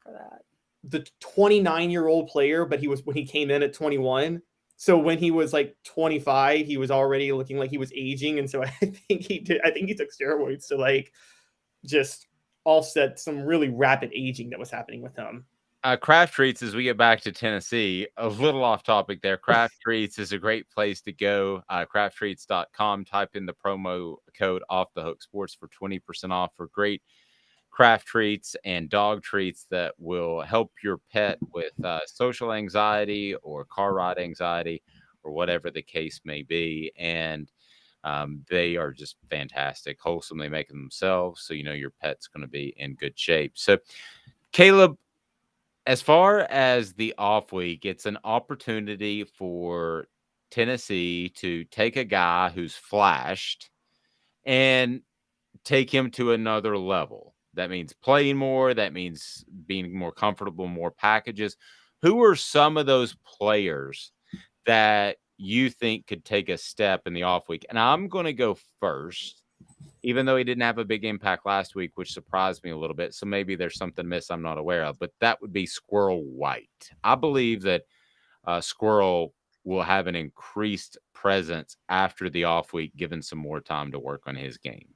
the 29-year-old player, but when he came in at 21. So when he was like 25, he was already looking like he was aging. And so I think he took steroids to like just offset some really rapid aging that was happening with him. Craft Treats, as we get back to Tennessee, a little off topic there. Craft Treats is a great place to go. Crafttreats.com. Type in the promo code Off the Hook Sports for 20% off for great craft treats and dog treats that will help your pet with social anxiety or car ride anxiety or whatever the case may be. And they are just fantastic, wholesome. They make them themselves, so your pet's going to be in good shape. So, Caleb, as far as the off week, it's an opportunity for Tennessee to take a guy who's flashed and take him to another level. That means playing more. That means being more comfortable, more packages. Who are some of those players that you think could take a step in the off week? And I'm going to go first, even though he didn't have a big impact last week, which surprised me a little bit. So maybe there's something I'm not aware of, but that would be Squirrel White. I believe that Squirrel will have an increased presence after the off week, given some more time to work on his game.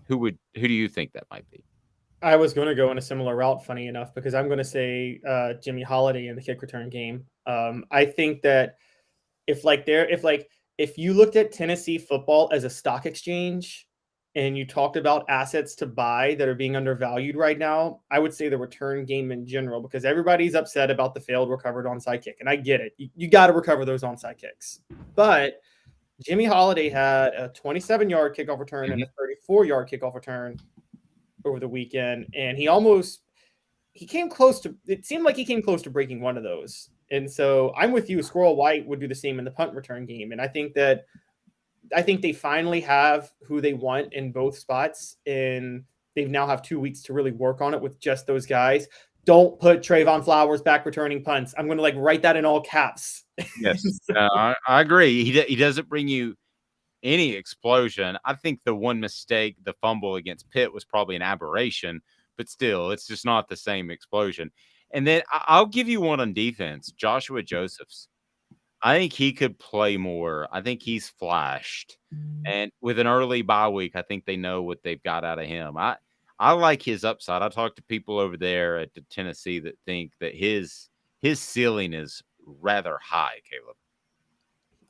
Who do you think that might be? I was going to go in a similar route, funny enough, because I'm going to say Jimmy Holiday in the kick return game. I think that if you looked at Tennessee football as a stock exchange and you talked about assets to buy that are being undervalued right now, I would say the return game in general, because everybody's upset about the failed recovered onside kick. And I get it. You got to recover those onside kicks. But Jimmy Holiday had a 27-yard kickoff return and a 34-yard kickoff return over the weekend, and it seemed like he came close to breaking one of those. And so I'm with you. Squirrel White would do the same in the punt return game. And I think they finally have who they want in both spots, and they now have 2 weeks to really work on it with just those guys. Don't put Trayvon Flowers back returning punts. I'm going to write that in all caps. Yes, I agree. He doesn't bring you any explosion. I think the one mistake, the fumble against Pitt, was probably an aberration, but still, it's just not the same explosion. And then I'll give you one on defense, Joshua Josephs. I think he could play more. I think he's flashed. And with an early bye week, I think they know what they've got out of him. I like his upside. I talked to people over there at Tennessee that think that his ceiling is rather high, Caleb.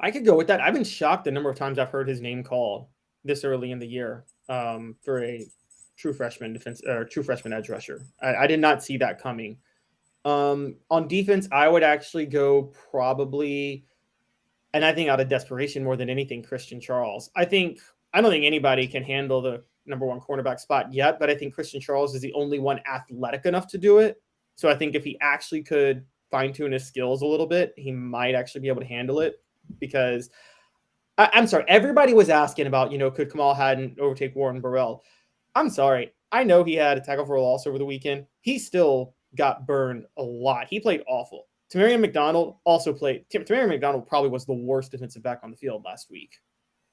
I could go with that. I've been shocked the number of times I've heard his name called this early in the year for a true freshman edge rusher. I did not see that coming. On defense, I would actually go probably, and I think out of desperation more than anything, Christian Charles. I don't think anybody can handle the number one cornerback spot yet, but I think Christian Charles is the only one athletic enough to do it. So I think if he actually could fine tune his skills a little bit, he might actually be able to handle it, because I'm sorry. Everybody was asking about, could Kamal Hadden overtake Warren Burrell? I'm sorry. I know he had a tackle for a loss over the weekend. He still got burned a lot. He played awful. Tamarion McDonald also played. Tamarion McDonald probably was the worst defensive back on the field last week,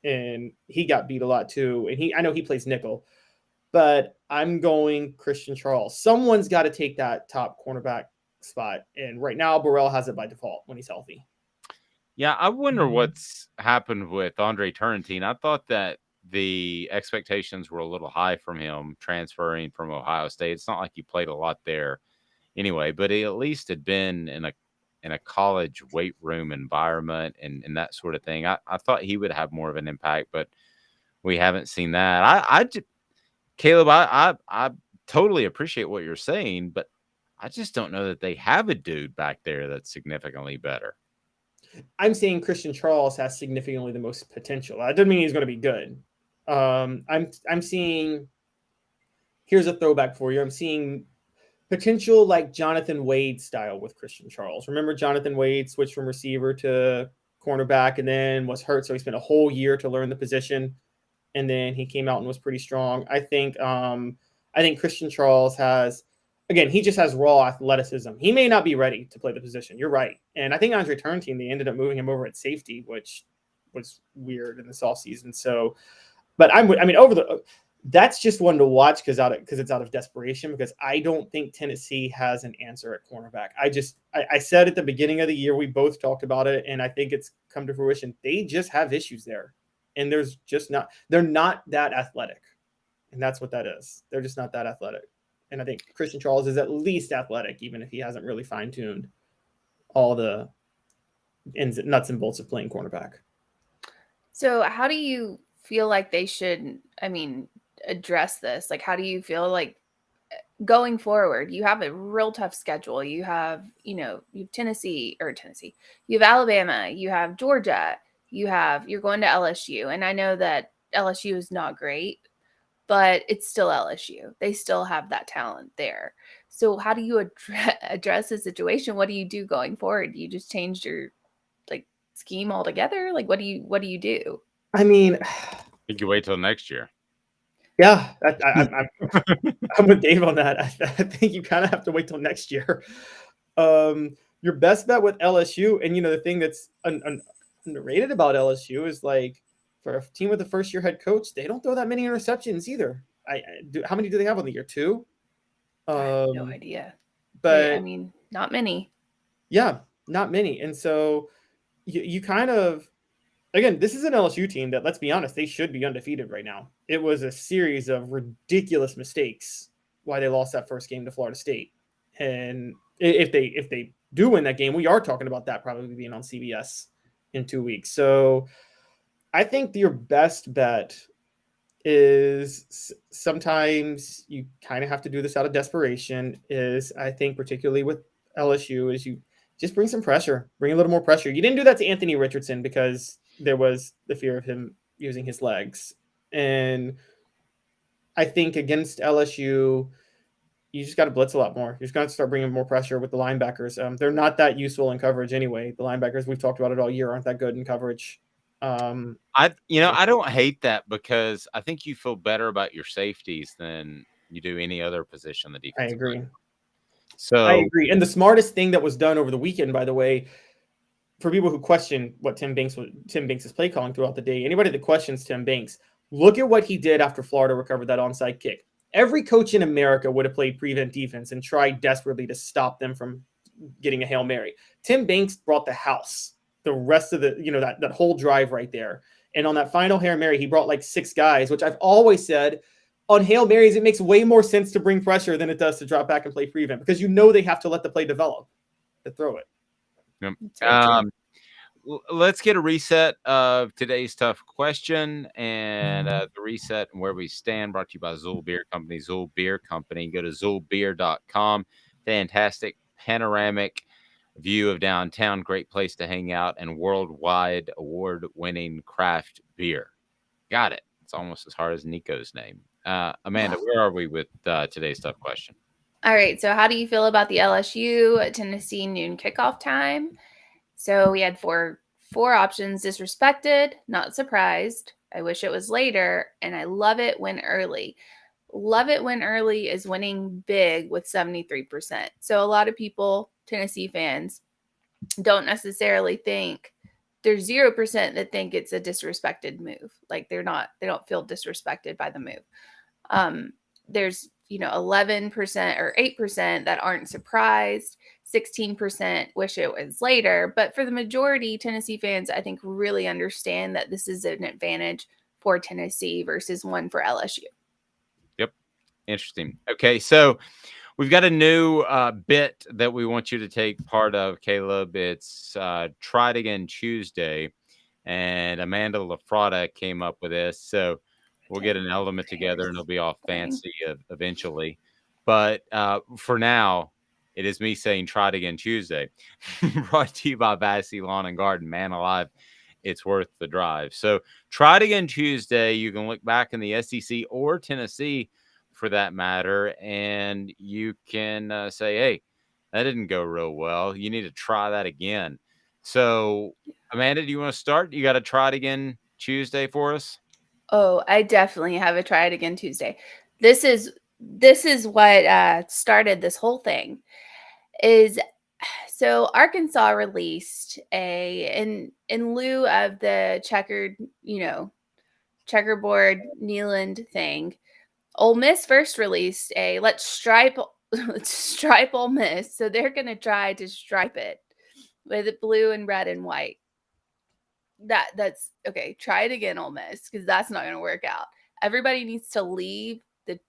and he got beat a lot too. And I know he plays nickel, but I'm going Christian Charles. Someone's got to take that top cornerback spot, and right now Burrell has it by default when he's healthy. Yeah, I wonder what's happened with Andre Turrentine. I thought that the expectations were a little high from him transferring from Ohio State. It's not like he played a lot there anyway, but he at least had been in a college weight room environment and that sort of thing. I thought he would have more of an impact, but we haven't seen that. Caleb, I totally appreciate what you're saying, but I just don't know that they have a dude back there that's significantly better. I'm saying Christian Charles has significantly the most potential. That doesn't mean he's going to be good. I'm seeing. Here's a throwback for you. I'm seeing potential like Jonathan Wade style with Christian Charles. Remember, Jonathan Wade switched from receiver to cornerback and then was hurt, so he spent a whole year to learn the position, and then he came out and was pretty strong. I think Christian Charles has. Again, he just has raw athleticism. He may not be ready to play the position. You're right. And I think Andre Turrentine, they ended up moving him over at safety, which was weird in this offseason. So, but that's just one to watch because it's out of desperation, because I don't think Tennessee has an answer at cornerback. I said at the beginning of the year, we both talked about it, and I think it's come to fruition. They just have issues there. And they're not that athletic. And that's what that is. They're just not that athletic. And I think Christian Charles is at least athletic, even if he hasn't really fine-tuned all the nuts and bolts of playing cornerback. So how do you feel like they should, address this? Like, how do you feel like going forward? You have a real tough schedule. You have, you have Tennessee. You have Alabama. You have Georgia. You're going to LSU. And I know that LSU is not great, but it's still LSU. They still have that talent there. So how do you address the situation? What do you do going forward? You just changed your scheme altogether? Like, what do you do? I think you wait till next year. Yeah, I'm with Dave on that. I think you kind of have to wait till next year. Your best bet with LSU, and the thing that's underrated about LSU is for a team with a first-year head coach, they don't throw that many interceptions either. How many do they have on the year? 2? I have no idea. But not many. Yeah, not many. And so you kind of, again, this is an LSU team that, let's be honest, they should be undefeated right now. It was a series of ridiculous mistakes why they lost that first game to Florida State. And if they do win that game, we are talking about that probably being on CBS in 2 weeks. So I think your best bet is, sometimes you kind of have to do this out of desperation, is I think particularly with LSU, is you just bring some pressure, bring a little more pressure. You didn't do that to Anthony Richardson because there was the fear of him using his legs. And I think against LSU, you just got to blitz a lot more. You just got to start bringing more pressure with the linebackers. They're not that useful in coverage anyway. The linebackers, we've talked about it all year, aren't that good in coverage. I don't hate that, because I think you feel better about your safeties than you do any other position on the defense. I agree. So I agree. And the smartest thing that was done over the weekend, by the way, for people who question what Tim Banks is play calling throughout the day, anybody that questions Tim Banks, look at what he did after Florida recovered that onside kick. Every coach in America would have played prevent defense and tried desperately to stop them from getting a Hail Mary. Tim Banks brought the house the rest of the, that whole drive right there. And on that final Hail Mary, he brought 6 guys, which I've always said on Hail Marys, it makes way more sense to bring pressure than it does to drop back and play prevent, because they have to let the play develop to throw it. Yep. Let's get a reset of today's tough question, and the reset and where we stand brought to you by Zool Beer Company. Zool Beer Company. Go to zoolbeer.com. Fantastic panoramic view of downtown, great place to hang out, and worldwide award-winning craft beer. Got it. It's almost as hard as Nico's name. Amanda, where are we with today's tough question? All right. So how do you feel about the LSU Tennessee noon kickoff time? So we had 4 4 options: disrespected, not surprised, I wish it was later, and I love it when early. Love it when early is winning big with 73%. So a lot of people, Tennessee fans, don't necessarily think, there's 0% that think it's a disrespected move. Like they don't feel disrespected by the move. There's 11% or 8% that aren't surprised. 16% wish it was later. But for the majority, Tennessee fans, I think, really understand that this is an advantage for Tennessee versus one for LSU. Yep. Interesting. Okay, so we've got a new bit that we want you to take part of, Caleb. It's Try It Again Tuesday, and Amanda LaFratta came up with this. So we'll get an element together, and it'll be all fancy eventually. But for now, it is me saying Try It Again Tuesday. Brought to you by Vassy Lawn and Garden. Man alive, it's worth the drive. So Try It Again Tuesday. You can look back in the SEC or Tennessee, for that matter, and you can say, hey, that didn't go real well. You need to try that again. So, Amanda, do you want to start? You got to Try It Again Tuesday for us? Oh, I definitely have a Try It Again Tuesday. This is what started this whole thing. So Arkansas released in lieu of the checkerboard Neyland thing. Ole Miss first released a let's stripe Ole Miss. So they're going to try to stripe it with blue and red and white. That's okay. Try it again, Ole Miss, because that's not going to work out. Everybody needs to leave the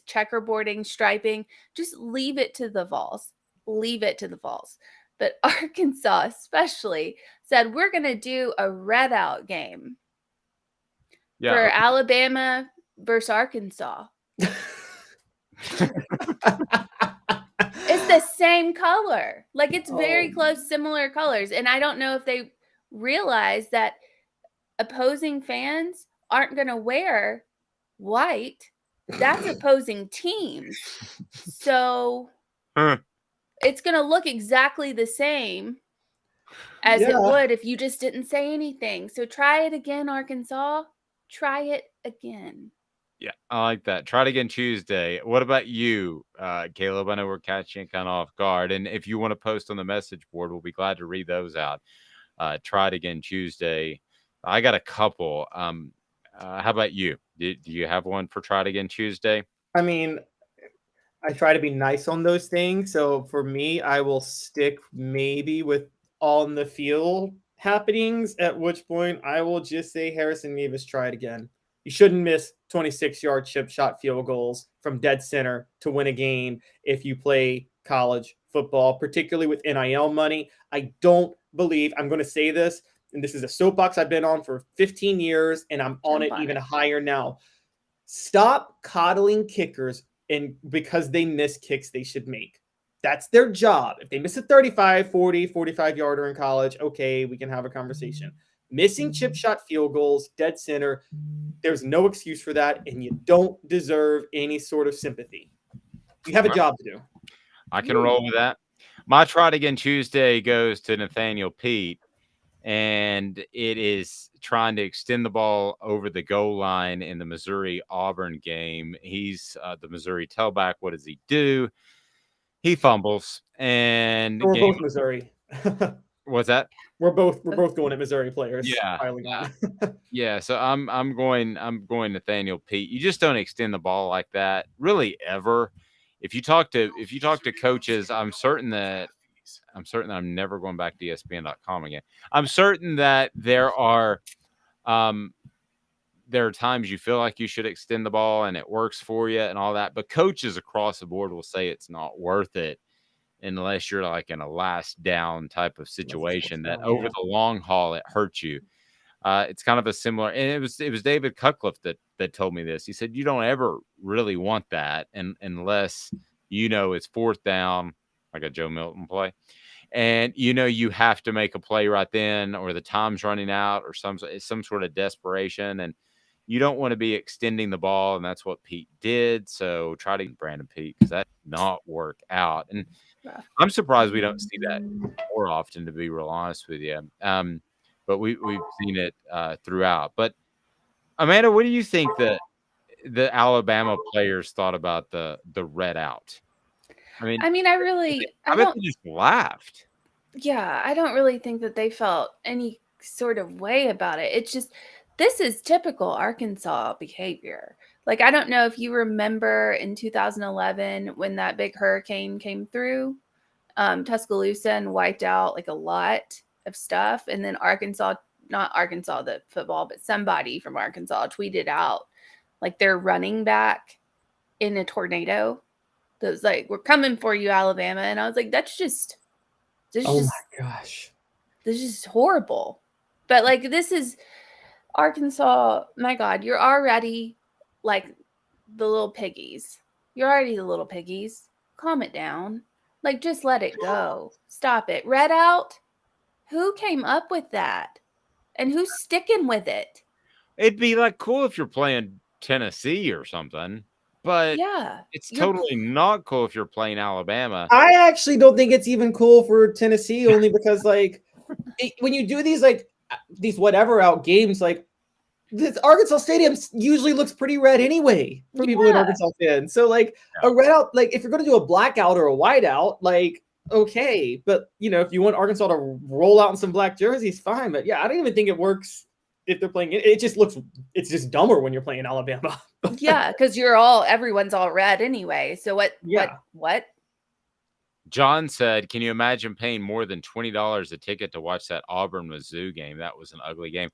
checkerboarding, striping. Just leave it to the Vols. Leave it to the Vols. But Arkansas especially said, we're going to do a red out game for Alabama versus Arkansas. It's the same color. Like, it's very close, similar colors. And I don't know if they realize that opposing fans aren't going to wear white. That's opposing teams. So it's going to look exactly the same as it would if you just didn't say anything. So try it again, Arkansas. Try it again. Yeah, I like that. Try It Again Tuesday. What about you, Caleb? I know we're catching it kind of off guard. And if you want to post on the message board, we'll be glad to read those out. Try It Again Tuesday. I got a couple. How about you? Do you have one for Try It Again Tuesday? I mean, I try to be nice on those things. So for me, I will stick maybe with on the field happenings, at which point I will just say Harrison Mevis, try it again. You shouldn't miss 26-yard chip shot field goals from dead center to win a game if you play college football, particularly with NIL money. I don't believe, I'm going to say this, and this is a soapbox I've been on for 15 years, and I'm on it even higher now. Stop coddling kickers and because they miss kicks they should make. That's their job. If they miss a 35, 40, 45-yarder in college, okay, we can have a conversation. Missing chip shot field goals, dead center, there's no excuse for that, and you don't deserve any sort of sympathy. You have a job to do. I can roll with that. My Try It Again Tuesday goes to Nathaniel Pete, and it is trying to extend the ball over the goal line in the Missouri-Auburn game. He's the Missouri tailback. What does he do? He fumbles, and we're both Missouri. What's that? We're both going at Missouri players. Yeah. Yeah. So I'm going Nathaniel Pete. You just don't extend the ball like that, really, ever. If you talk to coaches, I'm certain that I'm never going back to ESPN.com again. I'm certain that there are times you feel like you should extend the ball and it works for you and all that, but coaches across the board will say it's not worth it unless you're like in a last down type of situation that over the long haul it hurts you. It's kind of a similar, and it was David Cutcliffe that told me this. He said you don't ever really want that unless it's fourth down, like a Joe Milton play, and you have to make a play right then, or the time's running out, or some sort of desperation, and you don't want to be extending the ball, and that's what Pete did. So try to Brandon Pete, because that did not work out, and I'm surprised we don't see that more often, to be real honest with you. but we've seen it throughout. But Amanda, what do you think that the Alabama players thought about the red out? I mean, I mean, I I bet don't, they just laughed. yeah, I don't really think that they felt any sort of way about it. It's just, this is typical Arkansas behavior. Like, I don't know if you remember in 2011 when that big hurricane came through Tuscaloosa and wiped out like a lot of stuff. And then Arkansas, not Arkansas, the football, but somebody from Arkansas tweeted out like they're running back in a tornado. That was like, we're coming for you, Alabama. And I was like, Oh my gosh. this is just horrible. But like, this is Arkansas. My God, you're already like the little piggies. You're already the little piggies. Calm it down. Like, just let it go. Stop it. Red out. Who came up with that? And who's sticking with it? It'd be like cool if you're playing Tennessee or something, but Yeah. it's totally not cool if you're playing Alabama. I actually don't think it's even cool for Tennessee, only because like when you do these whatever out games, like this Arkansas Stadium usually looks pretty red anyway for people in Arkansas fans. So like a red out, like if you're going to do a blackout or a white out, like okay, but you know if you want Arkansas to roll out in some black jerseys, fine. But yeah, I don't even think it works if they're playing it. It just looks, it's just dumber when you're playing Alabama. Yeah, because everyone's all red anyway. So what? John said, "Can you imagine paying more than $20 a ticket to watch that Auburn Mizzou game? That was an ugly game."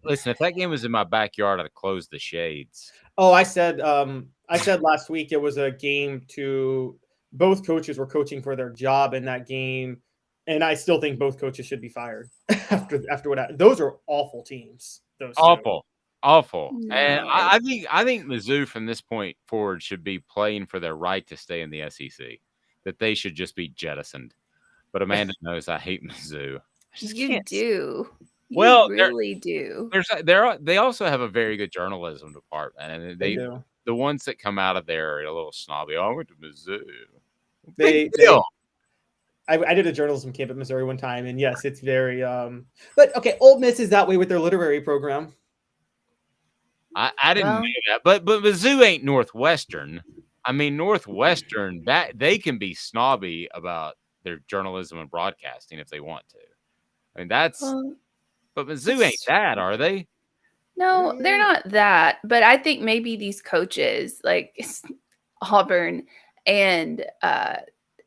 Listen, if that game was in my backyard, I'd have closed the shades. Oh, I said last week it was a game to both coaches were coaching for their job in that game, and I still think both coaches should be fired after what happened. Those are awful teams. Those awful. No. And I think Mizzou from this point forward should be playing for their right to stay in the SEC. That they should just be jettisoned. But Amanda knows I hate Mizzou. You do. You really do. They also have a very good journalism department, and They do. The ones that come out of there are a little snobby. Oh, I went to Mizzou. I did a journalism camp at Missouri one time, and yes, it's very but okay, Ole Miss is that way with their literary program. I didn't know that, but Mizzou ain't Northwestern. I mean, Northwestern, that they can be snobby about their journalism and broadcasting if they want to. I mean, but Mizzou ain't that, are they? No, they're not that. But I think maybe these coaches, like Auburn and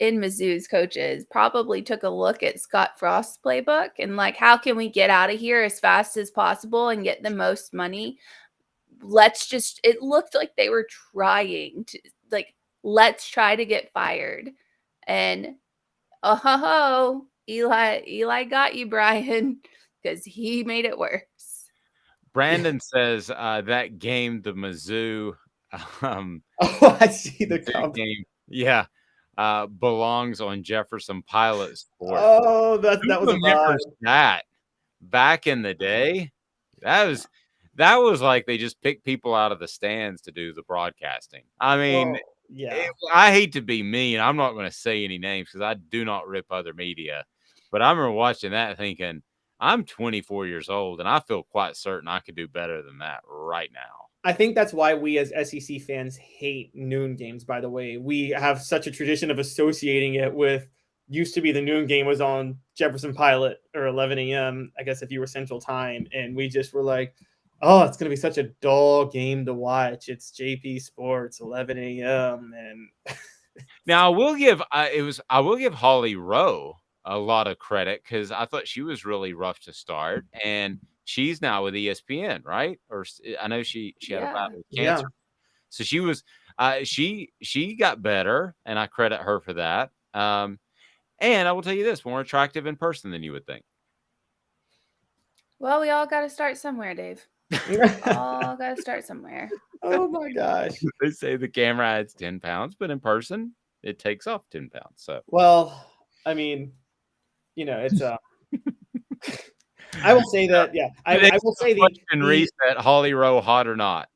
in Mizzou's coaches, probably took a look at Scott Frost's playbook and like, how can we get out of here as fast as possible and get the most money? It looked like they were trying to like, let's try to get fired. And Eli got you, Brian, because he made it worse. Brandon says that game, the Mizzou I see the game. Yeah. Belongs on Jefferson Pilot Sport. Oh, that was that back in the day. That was like they just picked people out of the stands to do the broadcasting. I mean, I hate to be mean. I'm not going to say any names because I do not rip other media. But I remember watching that thinking, I'm 24 years old, and I feel quite certain I could do better than that right now. I think that's why we as SEC fans hate noon games, by the way. We have such a tradition of associating it with, used to be the noon game was on Jefferson Pilot or 11 a.m., I guess if you were Central Time. And we just were like, oh, it's going to be such a dull game to watch. It's JP Sports, 11 a.m. And now I will give Holly Rowe a lot of credit because I thought she was really rough to start, and she's now with ESPN, right? Or I know she had a battle with cancer, so she was she got better, and I credit her for that. And I will tell you this: more attractive in person than you would think. Well, we all got to start somewhere, Dave. All got to start somewhere. Oh my gosh! They say the camera adds 10 pounds, but in person it takes off 10 pounds. So well, I mean, you know, it's I will say that, yeah. I will say the reset Holly Rowe hot or not.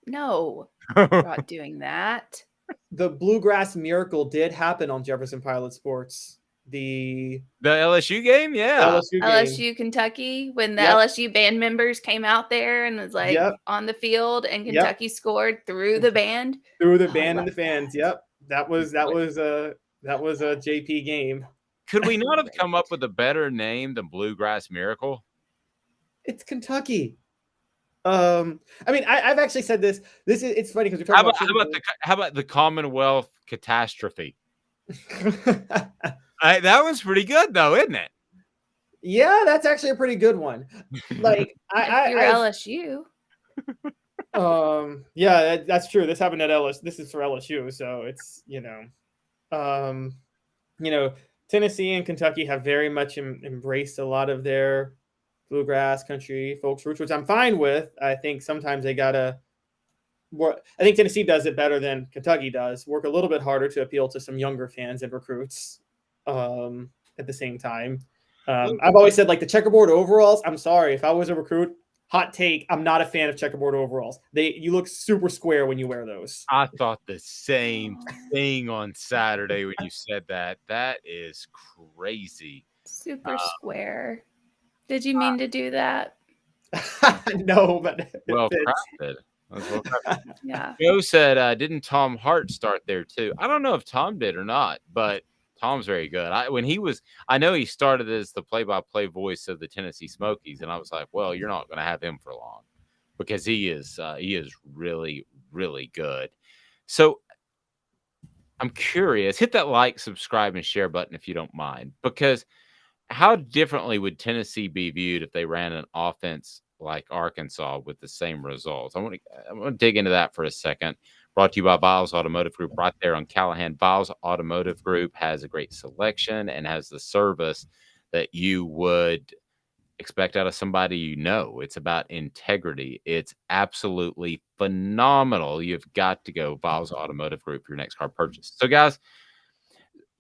No, we're not doing that. The Bluegrass Miracle did happen on Jefferson Pilot Sports The LSU game, yeah. LSU game. LSU Kentucky, when the Yep. LSU band members came out there and was like Yep. on the field, and Yep. Kentucky scored through the band. Through the Oh, I band and love the fans. Yep. That was a JP game. Could we not have come up with a better name than Bluegrass Miracle? It's Kentucky. I mean, I've actually said this. It's funny because we're talking How about the Commonwealth Catastrophe? That was pretty good, though, isn't it? Yeah, that's actually a pretty good one. Like, if you're LSU. Yeah, that's true. This happened at LSU. This is for LSU, so it's Tennessee and Kentucky have very much embraced a lot of their bluegrass country folks roots, which I'm fine with. I think sometimes they gotta work. I think Tennessee does it better than Kentucky does. Work a little bit harder to appeal to some younger fans and recruits. At the same time, I've always said, like, the checkerboard overalls. I'm sorry, if I was a recruit, hot take, I'm not a fan of checkerboard overalls. You look super square when you wear those. I thought the same thing on Saturday when you said that. That is crazy. Super square. Did you mean to do that? No, but well crafted. Yeah. Joe said, didn't Tom Hart start there too? I don't know if Tom did or not, but Tom's very good. I know he started as the play-by-play voice of the Tennessee Smokies, and I was like, well, you're not going to have him for long because he is really, really good. So I'm curious. Hit that like, subscribe, and share button if you don't mind, because how differently would Tennessee be viewed if they ran an offense like Arkansas with the same results? I want to dig into that for a second. Brought to you by Viles Automotive Group right there on Callahan. Viles Automotive Group has a great selection and has the service that you would expect out of somebody you know. It's about integrity. It's absolutely phenomenal. You've got to go Viles Automotive Group for your next car purchase. So, guys,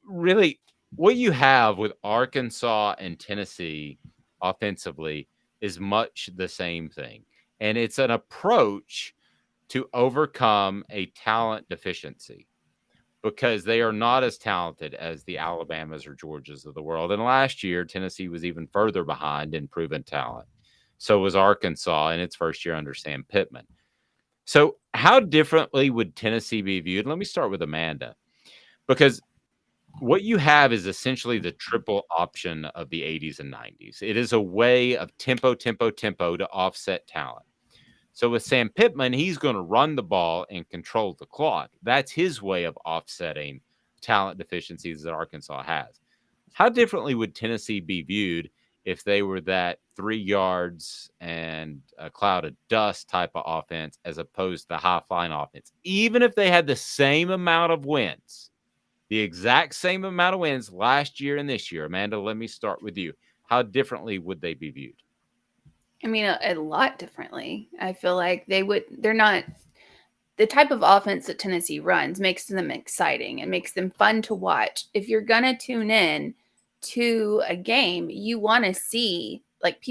really, what you have with Arkansas and Tennessee offensively is much the same thing. And it's an approach to overcome a talent deficiency because they are not as talented as the Alabamas or Georgias of the world. And last year, Tennessee was even further behind in proven talent. So was Arkansas in its first year under Sam Pittman. So how differently would Tennessee be viewed? Let me start with Amanda, because what you have is essentially the triple option of the 80s and 90s. It is a way of tempo to offset talent. So with Sam Pittman, he's going to run the ball and control the clock. That's his way of offsetting talent deficiencies that Arkansas has. How differently would Tennessee be viewed if they were that 3 yards and a cloud of dust type of offense as opposed to the high-flying offense? Even if they had the same amount of wins, the exact same amount of wins last year and this year. Amanda, let me start with you. How differently would they be viewed? I mean, a lot differently. I feel like they're not the type of offense that Tennessee runs makes them exciting and makes them fun to watch. If you're going to tune in to a game, you want to see, like,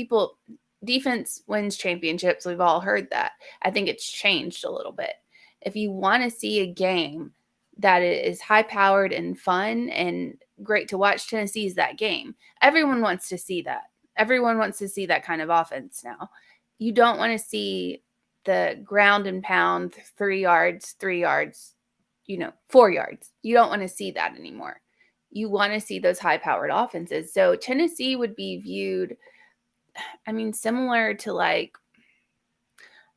defense wins championships. We've all heard that. I think it's changed a little bit. If you want to see a game that is high powered and fun and great to watch, Tennessee is that game. Everyone wants to see that. Everyone wants to see that kind of offense now. You don't want to see the ground and pound 3 yards, 4 yards. You don't want to see that anymore. You want to see those high-powered offenses. So Tennessee would be viewed, I mean, similar to, like,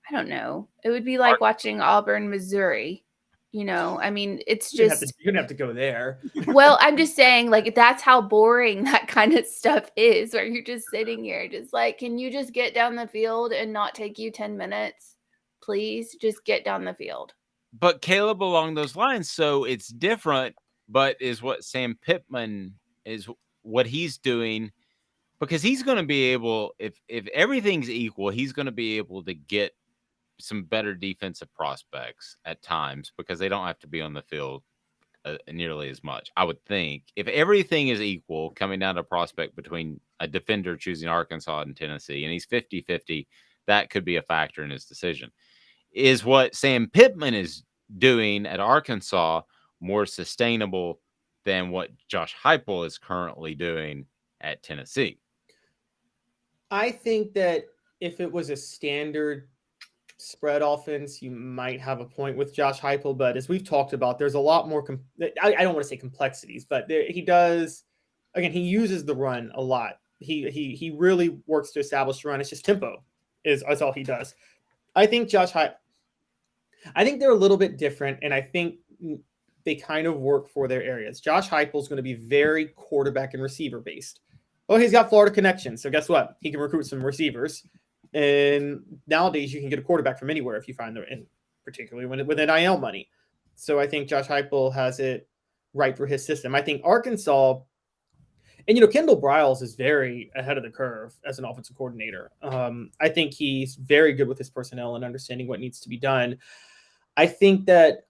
I don't know. It would be like watching Auburn, Missouri. I mean, it's just you're gonna have to go there. Well, I'm just saying, like, that's how boring that kind of stuff is, where you're just sitting here just like, can you just get down the field and not take you 10 minutes? Please just get down the field. But Caleb, along those lines, so it's different, but is what Sam Pittman is what he's doing, because he's going to be able, if everything's equal, he's going to be able to get some better defensive prospects at times because they don't have to be on the field nearly as much. I would think if everything is equal, coming down to prospect between a defender choosing Arkansas and Tennessee, and he's 50-50, that could be a factor in his decision. Is what Sam Pittman is doing at Arkansas more sustainable than what Josh Heupel is currently doing at Tennessee. I think that if it was a standard spread offense, you might have a point with Josh Heupel. But as we've talked about, there's a lot more. I don't want to say complexities, but he does. Again, he uses the run a lot. He really works to establish the run. It's just tempo is all he does. I think I think they're a little bit different, and I think they kind of work for their areas. Josh Heupel is going to be very quarterback and receiver based. Well, he's got Florida connections, so guess what? He can recruit some receivers. And nowadays, you can get a quarterback from anywhere if you find and particularly with NIL money. So I think Josh Heupel has it right for his system. I think Arkansas, and Kendall Briles is very ahead of the curve as an offensive coordinator. I think he's very good with his personnel and understanding what needs to be done. I think that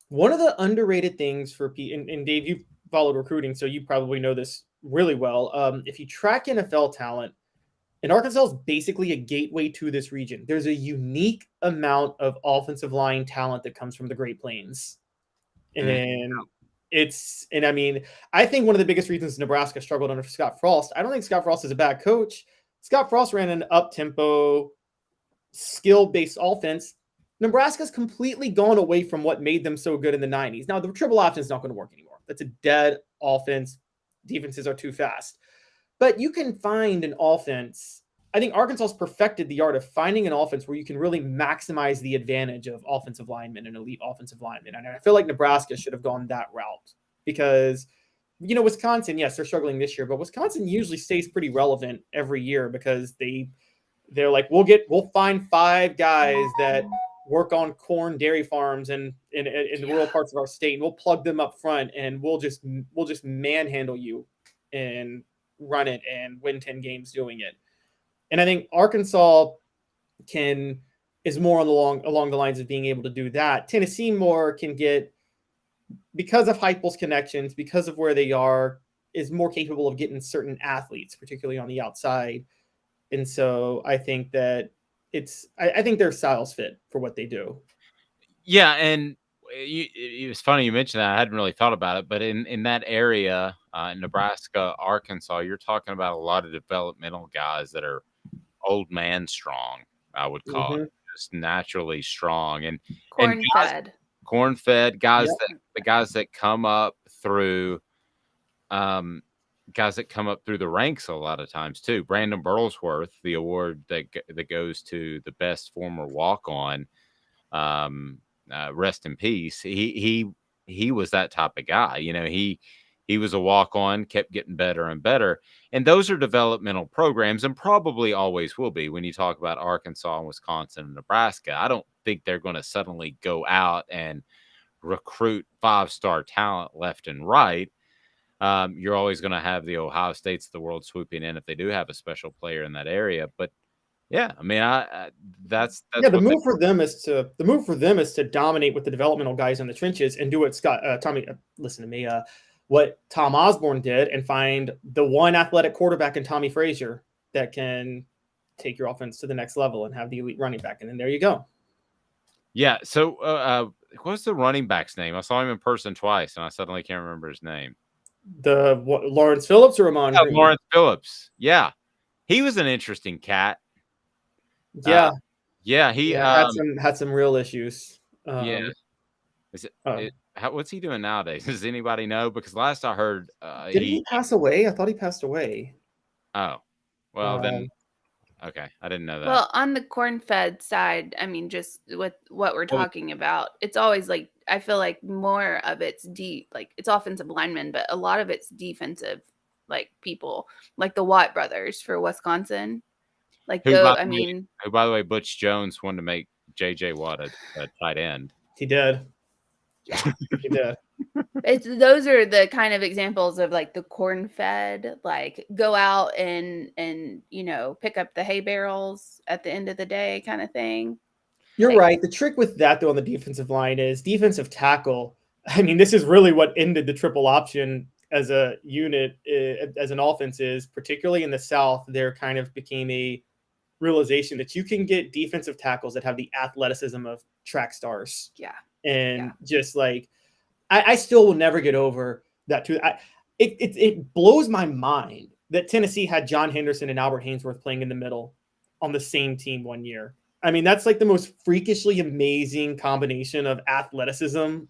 one of the underrated things for and Dave, you've followed recruiting, so you probably know this really well. If you track NFL talent, and Arkansas is basically a gateway to this region. There's a unique amount of offensive line talent that comes from the Great Plains. And I mean, I think one of the biggest reasons Nebraska struggled under Scott Frost, I don't think Scott Frost is a bad coach. Scott Frost ran an up-tempo, skill-based offense. Nebraska's completely gone away from what made them so good in the 90s. Now, the triple option is not going to work anymore. That's a dead offense. Defenses are too fast. But you can find an offense. I think Arkansas's perfected the art of finding an offense where you can really maximize the advantage of offensive linemen and elite offensive linemen. And I feel like Nebraska should have gone that route because, Wisconsin, yes, they're struggling this year, but Wisconsin usually stays pretty relevant every year because they're like, we'll find 5 guys that work on corn dairy farms and in the rural parts of our state, and we'll plug them up front and we'll just manhandle you and run it and win 10 games doing it. And I think Arkansas is more along the lines of being able to do that. Tennessee more can get, because of Heupel's connections, because of where they are, is more capable of getting certain athletes, particularly on the outside. And so I think that I think their styles fit for what they do. Yeah, and it was funny you mentioned that. I hadn't really thought about it, but in that area, Nebraska, Arkansas, you're talking about a lot of developmental guys that are old man strong, I would call it, just naturally strong and corn-fed guys. Yep. The guys that come up through, the ranks a lot of times too. Brandon Burlsworth, the award that goes to the best former walk-on. Rest in peace. He was that type of guy. He was a walk-on, kept getting better and better. And those are developmental programs and probably always will be when you talk about Arkansas and Wisconsin and Nebraska. I don't think they're going to suddenly go out and recruit 5-star talent left and right. You're always going to have the Ohio States of the world swooping in if they do have a special player in that area. But yeah, I mean, that's the move for them is to dominate with the developmental guys in the trenches and do what what Tom Osborne did and find the one athletic quarterback in Tommy Frazier that can take your offense to the next level and have the elite running back. And then there you go. Yeah. So what's the running back's name? I saw him in person twice and I suddenly can't remember his name. Lawrence Phillips or Ramon? Lawrence Phillips. Yeah. He was an interesting cat. Yeah. He had some real issues. What's he doing nowadays? Does anybody know? Because last I heard, did he pass away? I thought he passed away. Oh, well then, okay, I didn't know that. Well, on the corn-fed side, I mean, just with what we're talking about, it's always like I feel like more of it's deep, like it's offensive linemen, but a lot of it's defensive, like people, like the Watt brothers for Wisconsin. Like who, by the way, Butch Jones wanted to make J.J. Watt a tight end. He did. Yeah, he did. Those are the kind of examples of like the corn-fed, like go out and pick up the hay barrels at the end of the day kind of thing. You're right. The trick with that, though, on the defensive line is defensive tackle. I mean, this is really what ended the triple option as a unit, as an offense is, particularly in the South. There kind of became a realization that you can get defensive tackles that have the athleticism of track stars. Yeah. And just like, I still will never get over that too. It blows my mind that Tennessee had John Henderson and Albert Haynesworth playing in the middle on the same team one year. I mean, that's like the most freakishly amazing combination of athleticism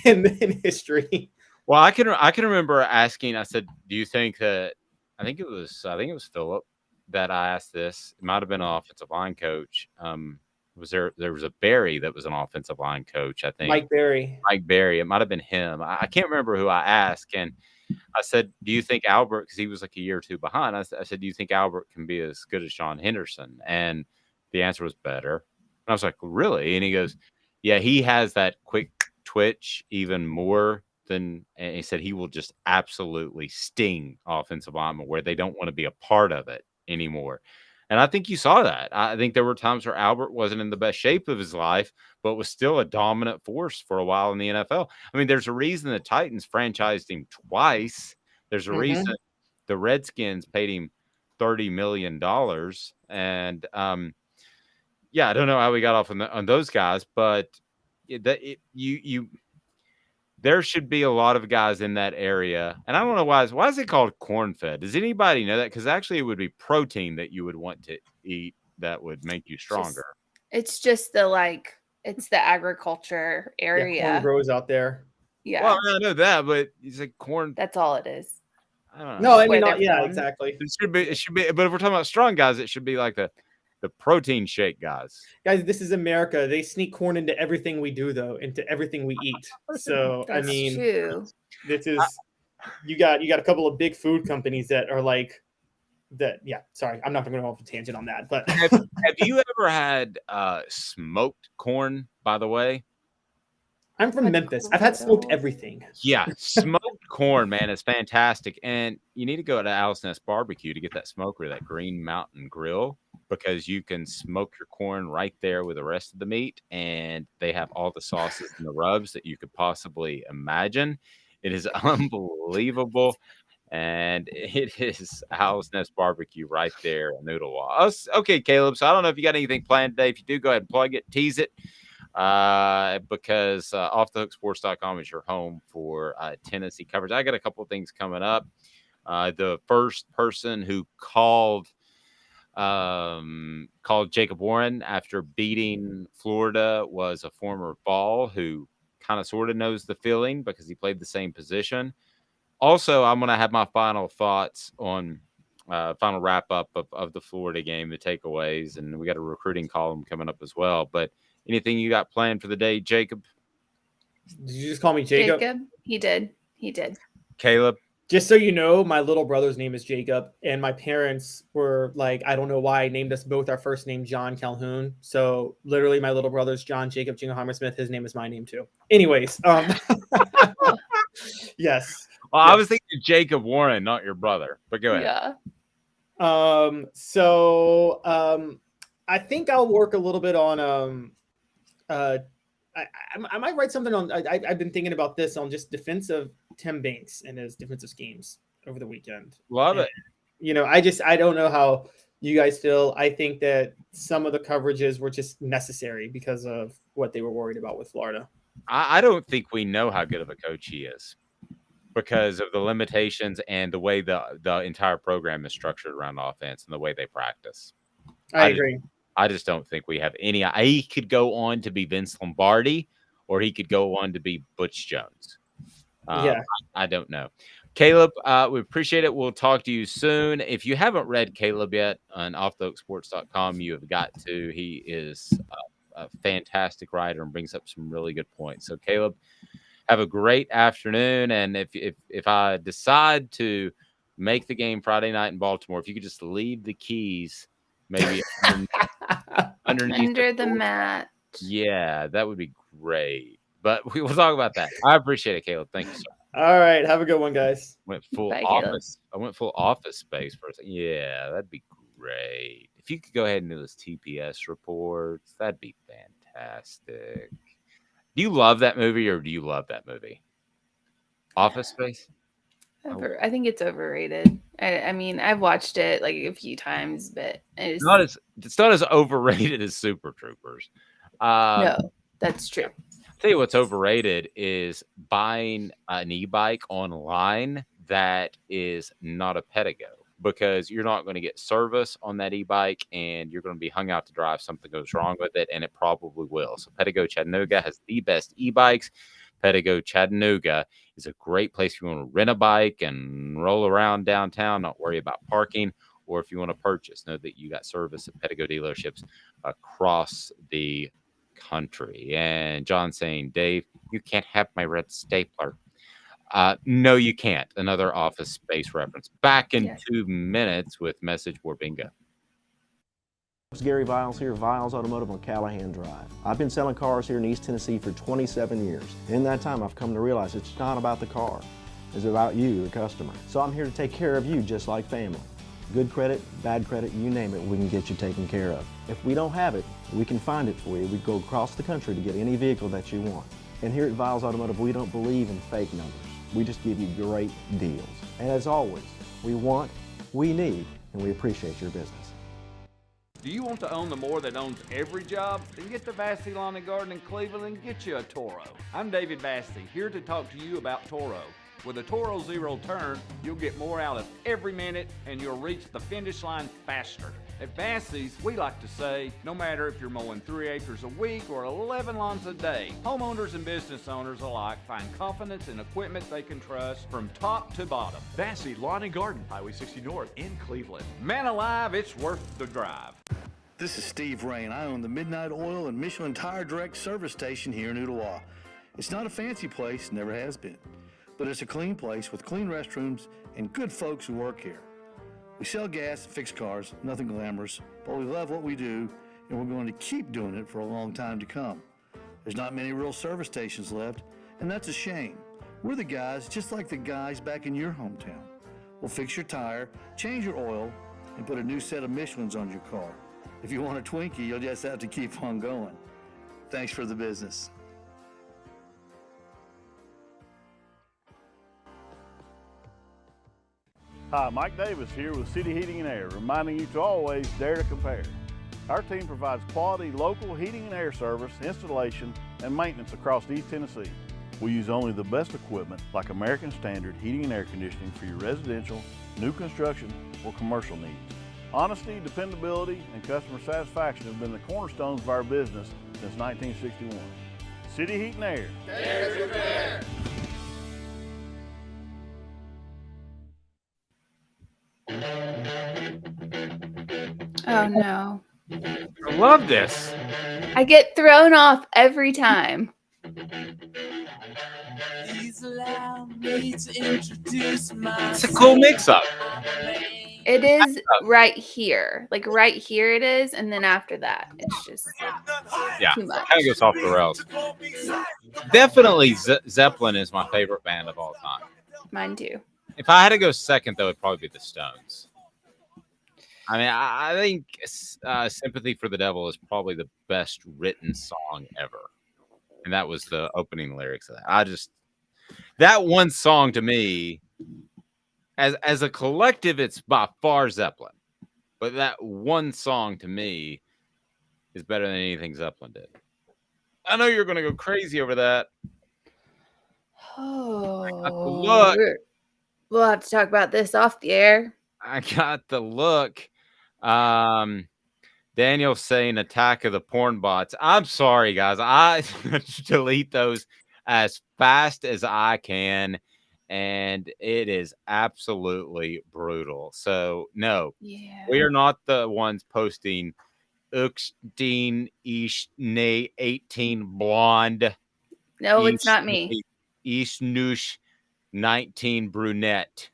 in history. Well, I can remember asking. I said, "Do you think that?" I think it was Philip that I asked this. It might have been an offensive line coach. There was a Barry that was an offensive line coach, I think. Mike Barry. It might have been him. I can't remember who I asked. And I said, do you think Albert, because he was like a year or two behind, I said, do you think Albert can be as good as John Henderson? And the answer was better. And I was like, really? And he goes, yeah, he has that quick twitch even more than, and he said he will just absolutely sting offensive linemen where they don't want to be a part of it anymore. And I think you saw that. I think there were times where Albert wasn't in the best shape of his life, but was still a dominant force for a while in the NFL. I mean, there's a reason the Titans franchised him twice. There's a reason the Redskins paid him $30 million. And yeah, I don't know how we got off on those guys, but there should be a lot of guys in that area. And I don't know why is it called corn-fed? Does anybody know that? Because actually it would be protein that you would want to eat that would make you stronger. It's just it's the agriculture area. Yeah, corn grows out there. Yeah. Well, I know that, but it's like corn. That's all it is. I don't No, know. I mean, yeah, exactly. It should be, but if we're talking about strong guys, it should be like the protein shake guys. Guys, this is America. They sneak corn into everything we do, though, into everything we eat. So That's true. This is you got a couple of big food companies that are like that. Yeah, sorry, I'm not going to go off a tangent on that. But have you ever had smoked corn? By the way, I'm from Memphis. I've had smoked everything. Yeah, smoked corn, man, is fantastic. And you need to go to Alice Nest Barbecue to get that smoker, that Green Mountain Grill, because you can smoke your corn right there with the rest of the meat. And they have all the sauces and the rubs that you could possibly imagine. It is unbelievable. And it is Alice Nest Barbecue right there in Noodlewall. Okay, Caleb. So I don't know if you got anything planned today. If you do, go ahead and plug it, tease it. Because offthehooksports.com is your home for Tennessee coverage. I got a couple of things coming up. The first person who called Jacob Warren after beating Florida was a former Vol who kind of sort of knows the feeling because he played the same position. Also, I'm going to have my final thoughts on final wrap up of the Florida game, the takeaways, and we got a recruiting column coming up as well. But anything you got planned for the day, Jacob? Did you just call me Jacob? He did. Caleb? Just so you know, my little brother's name is Jacob, and my parents were like, I don't know why, named us both our first name John Calhoun. So literally my little brother's John Jacob Jingleheimer Smith. His name is my name too. Anyways, yes. Well, I was thinking Jacob Warren, not your brother, but go ahead. Yeah. I think I'll work a little bit on I might write something on. I've been thinking about this on just defensive Tim Banks and his defensive schemes over the weekend. Love it. You know, I don't know how you guys feel. I think that some of the coverages were just necessary because of what they were worried about with Florida. I don't think we know how good of a coach he is because of the limitations and the way the entire program is structured around offense and the way they practice. I agree. I just don't think we have any. He could go on to be Vince Lombardi, or he could go on to be Butch Jones. I don't know. Caleb, we appreciate it. We'll talk to you soon. If you haven't read Caleb yet on offthehooksports.com, you have got to. He is a fantastic writer and brings up some really good points. So, Caleb, have a great afternoon. And if I decide to make the game Friday night in Baltimore, if you could just leave the keys maybe under the mat. Yeah, that would be great. But we will talk about that. I appreciate it, Caleb. Thank you, sir. All right. Have a good one, guys. Went full office. I went full office space for a second. Yeah, that'd be great. If you could go ahead and do those TPS reports, that'd be fantastic. Do you love that movie or do you love that movie? Office Space? I think it's overrated. I mean, I've watched it like a few times, but it's not as overrated as Super Troopers. No, that's true. Tell you what's overrated is buying an e-bike online that is not a Pedigo, because you're not going to get service on that e-bike and you're going to be hung out to dry if something goes wrong with it, and it probably will. So Pedigo Chattanooga has the best e-bikes. Pedigo Chattanooga is a great place if you want to rent a bike and roll around downtown, not worry about parking, or if you want to purchase, know that you got service at Pedigo dealerships across the country. And John saying, Dave, you can't have my red stapler. No, you can't. Another Office Space reference. Back in 2 minutes with Message Board Bingo. It's Gary Viles here, Viles Automotive on Callahan Drive. I've been selling cars here in East Tennessee for 27 years. In that time, I've come to realize it's not about the car. It's about you, the customer. So I'm here to take care of you just like family. Good credit, bad credit, you name it, we can get you taken care of. If we don't have it, we can find it for you. We go across the country to get any vehicle that you want. And here at Viles Automotive, we don't believe in fake numbers. We just give you great deals. And as always, we want, we need, and we appreciate your business. Do you want to own the more that owns every job? Then get to Vassy Lawn and Garden in Cleveland and get you a Toro. I'm David Vassy, here to talk to you about Toro. With a Toro Zero Turn, you'll get more out of every minute and you'll reach the finish line faster. At Vassy's, we like to say, no matter if you're mowing 3 acres a week or 11 lawns a day, homeowners and business owners alike find confidence in equipment they can trust from top to bottom. Vassy Lawn and Garden, Highway 60 North in Cleveland. Man alive, it's worth the drive. This is Steve Rain. I own the Midnight Oil and Michelin Tire Direct service station here in Ooltewah. It's not a fancy place, never has been, but it's a clean place with clean restrooms and good folks who work here. We sell gas and fix cars, nothing glamorous, but we love what we do, and we're going to keep doing it for a long time to come. There's not many real service stations left, and that's a shame. We're the guys just like the guys back in your hometown. We'll fix your tire, change your oil, and put a new set of Michelins on your car. If you want a Twinkie, you'll just have to keep on going. Thanks for the business. Hi, Mike Davis here with City Heating and Air, reminding you to always dare to compare. Our team provides quality local heating and air service, installation, and maintenance across East Tennessee. We use only the best equipment like American Standard heating and air conditioning for your residential, new construction, or commercial needs. Honesty, dependability, and customer satisfaction have been the cornerstones of our business since 1961. City Heat and Air. Dare to compare. Oh no. I love this. I get thrown off every time. Please allow me to introduce myself. It's a cool mix-up. It is right here. Like right here it is, and then after that, it's just too much. Kind of goes off the rails. Definitely Zeppelin is my favorite band of all time. Mine too. If I had to go second, though, it'd probably be the Stones. I mean, I think Sympathy for the Devil is probably the best written song ever. And that was the opening lyrics of that. That one song to me, as a collective, it's by far Zeppelin. But that one song to me is better than anything Zeppelin did. I know you're going to go crazy over that. Oh, look. We'll have to talk about this off the air. I got the look. Daniel saying Attack of the Porn Bots. I'm sorry, guys. I delete those as fast as I can, and it is absolutely brutal. So, no, we are not the ones posting Uxteen Ishne 18 blonde. No, it's not me. Ishnush 19 brunette.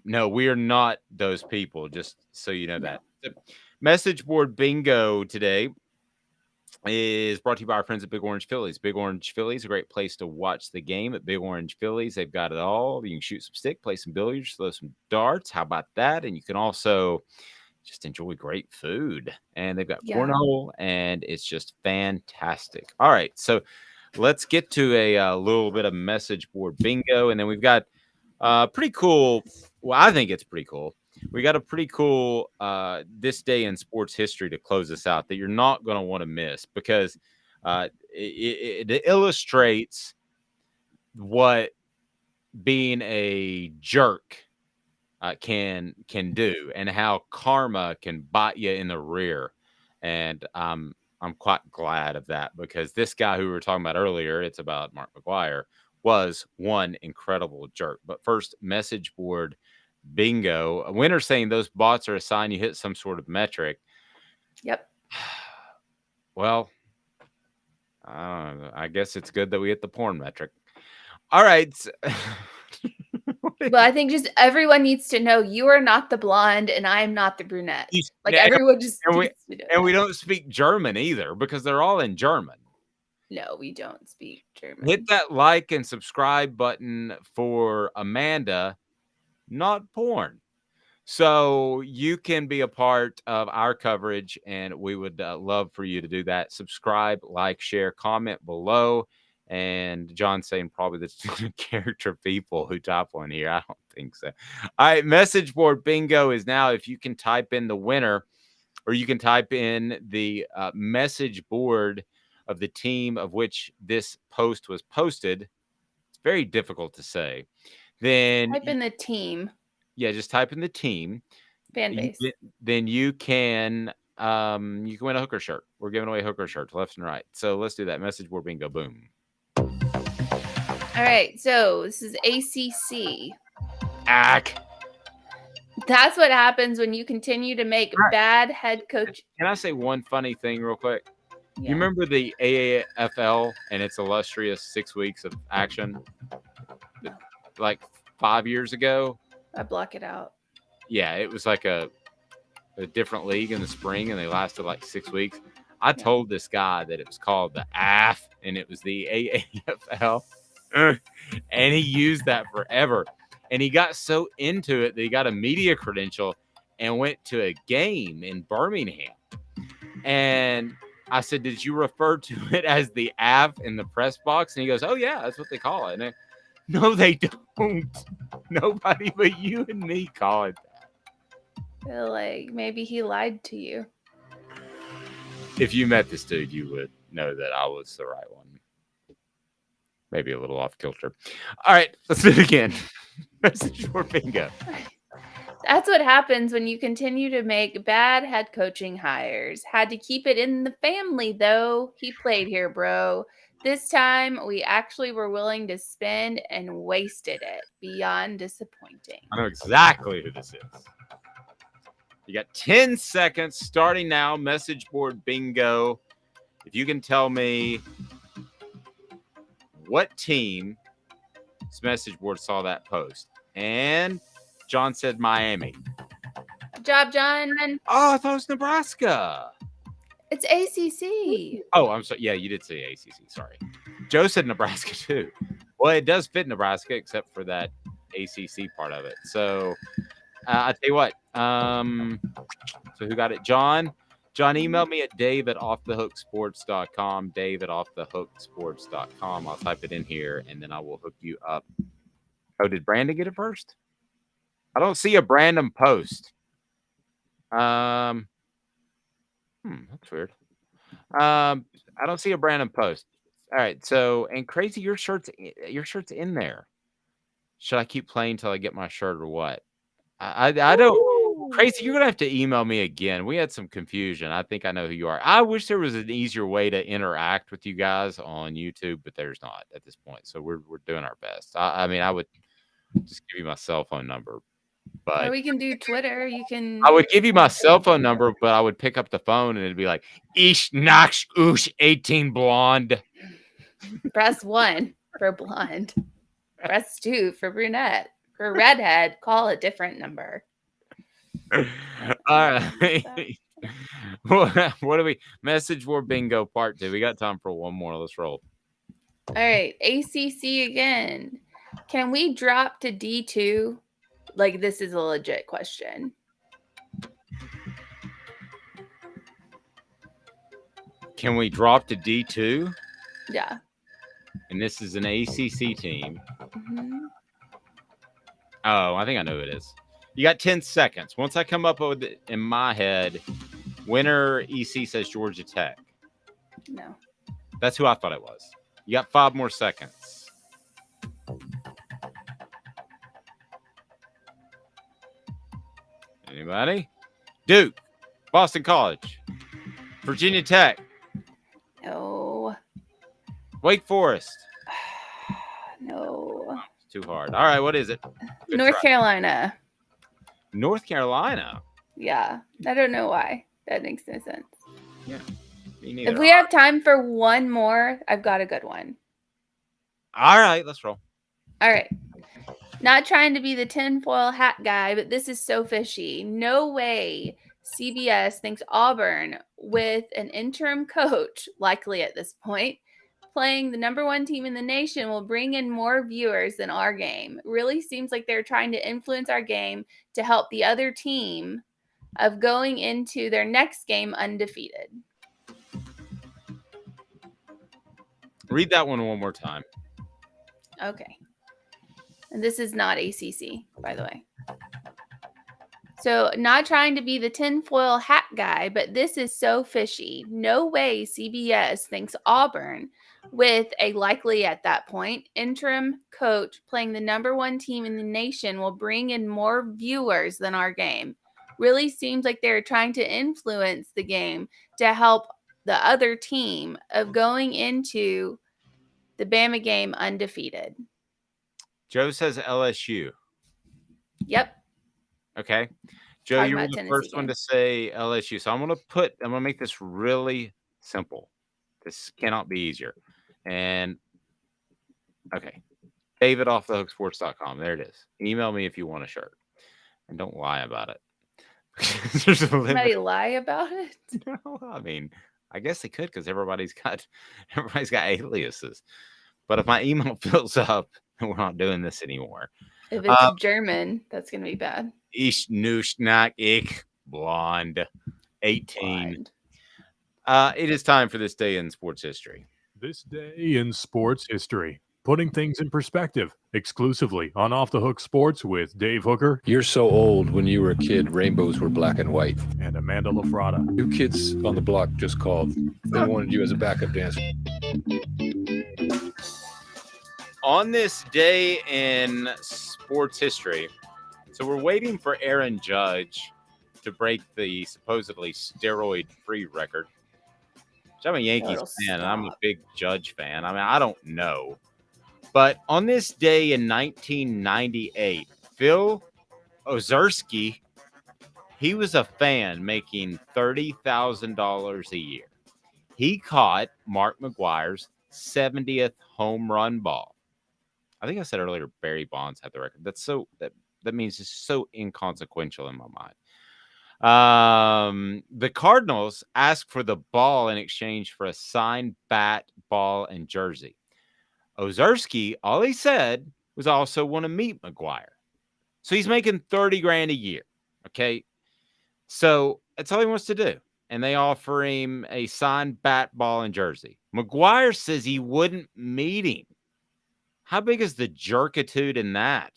No, we are not those people, just so you know that. The message board bingo today is brought to you by our friends at Big Orange Phillies. Big Orange Phillies, a great place to watch the game at Big Orange Phillies. They've got it all. You can shoot some stick, play some billiards, throw some darts. How about that? And you can also just enjoy great food. And they've got cornhole, and it's just fantastic. All right, so let's get to a little bit of message board bingo, and then we've got pretty cool. Well, I think it's pretty cool. We got a pretty cool this day in sports history to close us out that you're not going to want to miss, because it illustrates what being a jerk can do, and how karma can bite you in the rear. And I'm quite glad of that, because this guy who we were talking about earlier, it's about Mark McGuire, was one incredible jerk. But first, message board bingo. A winner saying those bots are a sign you hit some sort of metric. Yep. Well, I guess it's good that we hit the porn metric. All right. But I think just everyone needs to know you are not the blonde and I am not the brunette. Like everyone just needs to know and we don't speak German either, because they're all in German. No, we don't speak German. Hit that like and subscribe button for Amanda, not porn. So you can be a part of our coverage, and we would love for you to do that. Subscribe, like, share, comment below. And John's saying probably the character people who type on here. I don't think so. All right, message board bingo is now. If you can type in the winner, or you can type in the message board of the team of which this post was posted. It's very difficult to say. Then type in the team. Yeah, just type in the team. Fan base. Then you can win a Hooker shirt. We're giving away Hooker shirts left and right. So let's do that. Message board bingo. Boom. All right. So this is ACC. Ack. That's what happens when you continue to make bad head coach. Can I say one funny thing real quick? Yeah. You remember the AAFL and its illustrious 6 weeks of action? Like 5 years ago? I block it out. Yeah, it was like a different league in the spring, and they lasted like 6 weeks. I told this guy that it was called the AF, and it was the AAFL. And he used that forever. And he got so into it that he got a media credential and went to a game in Birmingham. And I said, did you refer to it as the AF in the press box? And he goes, oh, yeah, that's what they call it. And no, they don't. Nobody but you and me call it that. Feel like maybe he lied to you. If you met this dude, you would know that I was the right one. Maybe a little off kilter. All right, let's do it again. Message for bingo. That's what happens when you continue to make bad head coaching hires. Had to keep it in the family, though. He played here, bro. This time, we actually were willing to spend and wasted it. Beyond disappointing. I know exactly who this is. You got 10 seconds starting now. Message board bingo. If you can tell me what team's message board saw that post. And John said Miami. Good job, John. Oh, I thought it was Nebraska. It's ACC. Oh, I'm sorry. Yeah, you did say ACC. Sorry. Joe said Nebraska too. Well, it does fit Nebraska except for that ACC part of it. So I'll tell you what. So who got it? John. John, email me at dave@offthehooksports.com. dave@offthehooksports.com. I'll type it in here and then I will hook you up. Oh, did Brandon get it first? I don't see a Brandon post. That's weird. I don't see a Brandon post. All right, so and Crazy, your shirt's in there. Should I keep playing till I get my shirt or what? I don't. Crazy, you're gonna have to email me again. We had some confusion. I think I know who you are. I wish there was an easier way to interact with you guys on YouTube, but there's not at this point. So we're doing our best. I mean, I would just give you my cell phone number. But or we can do Twitter. You can. I would give you my cell phone number, but I would pick up the phone and it'd be like, Ish Nox Oosh 18 blonde. Press 1 for blonde. Press 2 for brunette. For redhead, call a different number. All right. What do we message for bingo part 2? We got time for one more. Let's roll. All right. ACC again. Can we drop to D2? Like, this is a legit question. Can we drop to D2? Yeah. And this is an ACC team. Mm-hmm. Oh, I think I know who it is. You got 10 seconds. Once I come up with it in my head, winner EC says Georgia Tech. No. That's who I thought it was. You got 5 more seconds. Anybody? Duke, Boston College, Virginia Tech, No. Wake Forest. No. It's too hard. All right, what is it? Good North try. Carolina. North Carolina. Yeah. I don't know why. That makes no sense. Yeah. Me neither. If we have time for one more, I've got a good one. All right, let's roll. All right. Not trying to be the tinfoil hat guy, but this is so fishy. No way CBS thinks Auburn, with an interim coach, likely at this point, playing the number 1 team in the nation, will bring in more viewers than our game. Really seems like they're trying to influence our game to help the other team of going into their next game undefeated. Read that one more time. Okay. And this is not ACC, by the way. So, not trying to be the tinfoil hat guy, but this is so fishy. No way CBS thinks Auburn, with a likely at that point interim coach playing the number 1 team in the nation, will bring in more viewers than our game. Really seems like they're trying to influence the game to help the other team of going into the Bama game undefeated. Joe says LSU. Yep. Okay. Joe, Talking you were about the Tennessee first one game. to say LSU. So I'm gonna make this really simple. This cannot be easier. And okay. David off the hooksports.com. There it is. Email me if you want a shirt. And don't lie about it. There's a Somebody limit. lie about it? No, I mean, I guess they could because everybody's got aliases. But if my email fills up, we're not doing this anymore. If it's German, that's going to be bad. Ich nusch nach ich blonde 18. It is time for this day in sports history. This day in sports history, putting things in perspective, exclusively on Off the Hook Sports with Dave Hooker. You're so old. When you were a kid, rainbows were black and white. And Amanda LaFratta. New Kids on the Block just called. They wanted you as a backup dancer. On this day in sports history, so we're waiting for Aaron Judge to break the supposedly steroid-free record. Which I'm a Yankees fan, and I'm a big Judge fan. I mean, I don't know. But on this day in 1998, Phil Ozerski, he was a fan making $30,000 a year. He caught Mark McGwire's 70th home run ball. I think I said earlier Barry Bonds had the record. That means it's so inconsequential in my mind. The Cardinals asked for the ball in exchange for a signed bat, ball, and jersey. Ozerski, all he said was I also want to meet McGwire. So he's making $30,000 a year. Okay. So that's all he wants to do. And they offer him a signed bat, ball, and jersey. McGwire says he wouldn't meet him. How big is the jerkitude in that?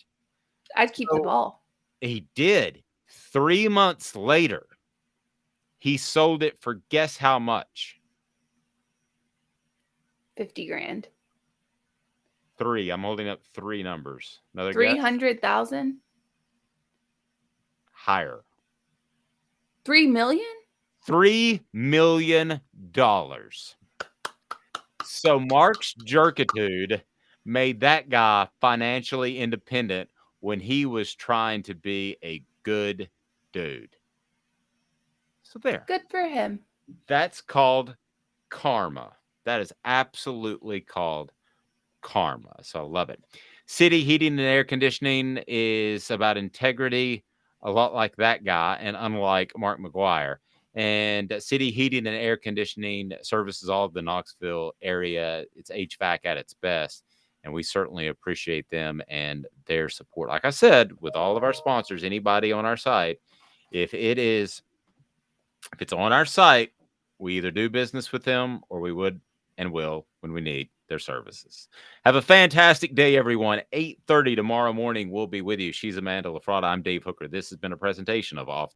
I'd keep the ball. He did. 3 months later, he sold it for guess how much? $50,000. 3. I'm holding up 3 numbers. Another guess? 300,000. Higher. 3 million. $3 million. So Mark's jerkitude made that guy financially independent when he was trying to be a good dude. So there. Good for him. That's called karma. That is absolutely called karma. So I love it. City Heating and Air Conditioning is about integrity, a lot like that guy, and unlike Mark McGwire. And City Heating and Air Conditioning services all of the Knoxville area. It's HVAC at its best. And we certainly appreciate them and their support. Like I said, with all of our sponsors, anybody on our site, if it's on our site, we either do business with them or we would and will when we need their services. Have a fantastic day, everyone. 8:30 tomorrow morning, we'll be with you. She's Amanda LaFratta. I'm Dave Hooker. This has been a presentation of Off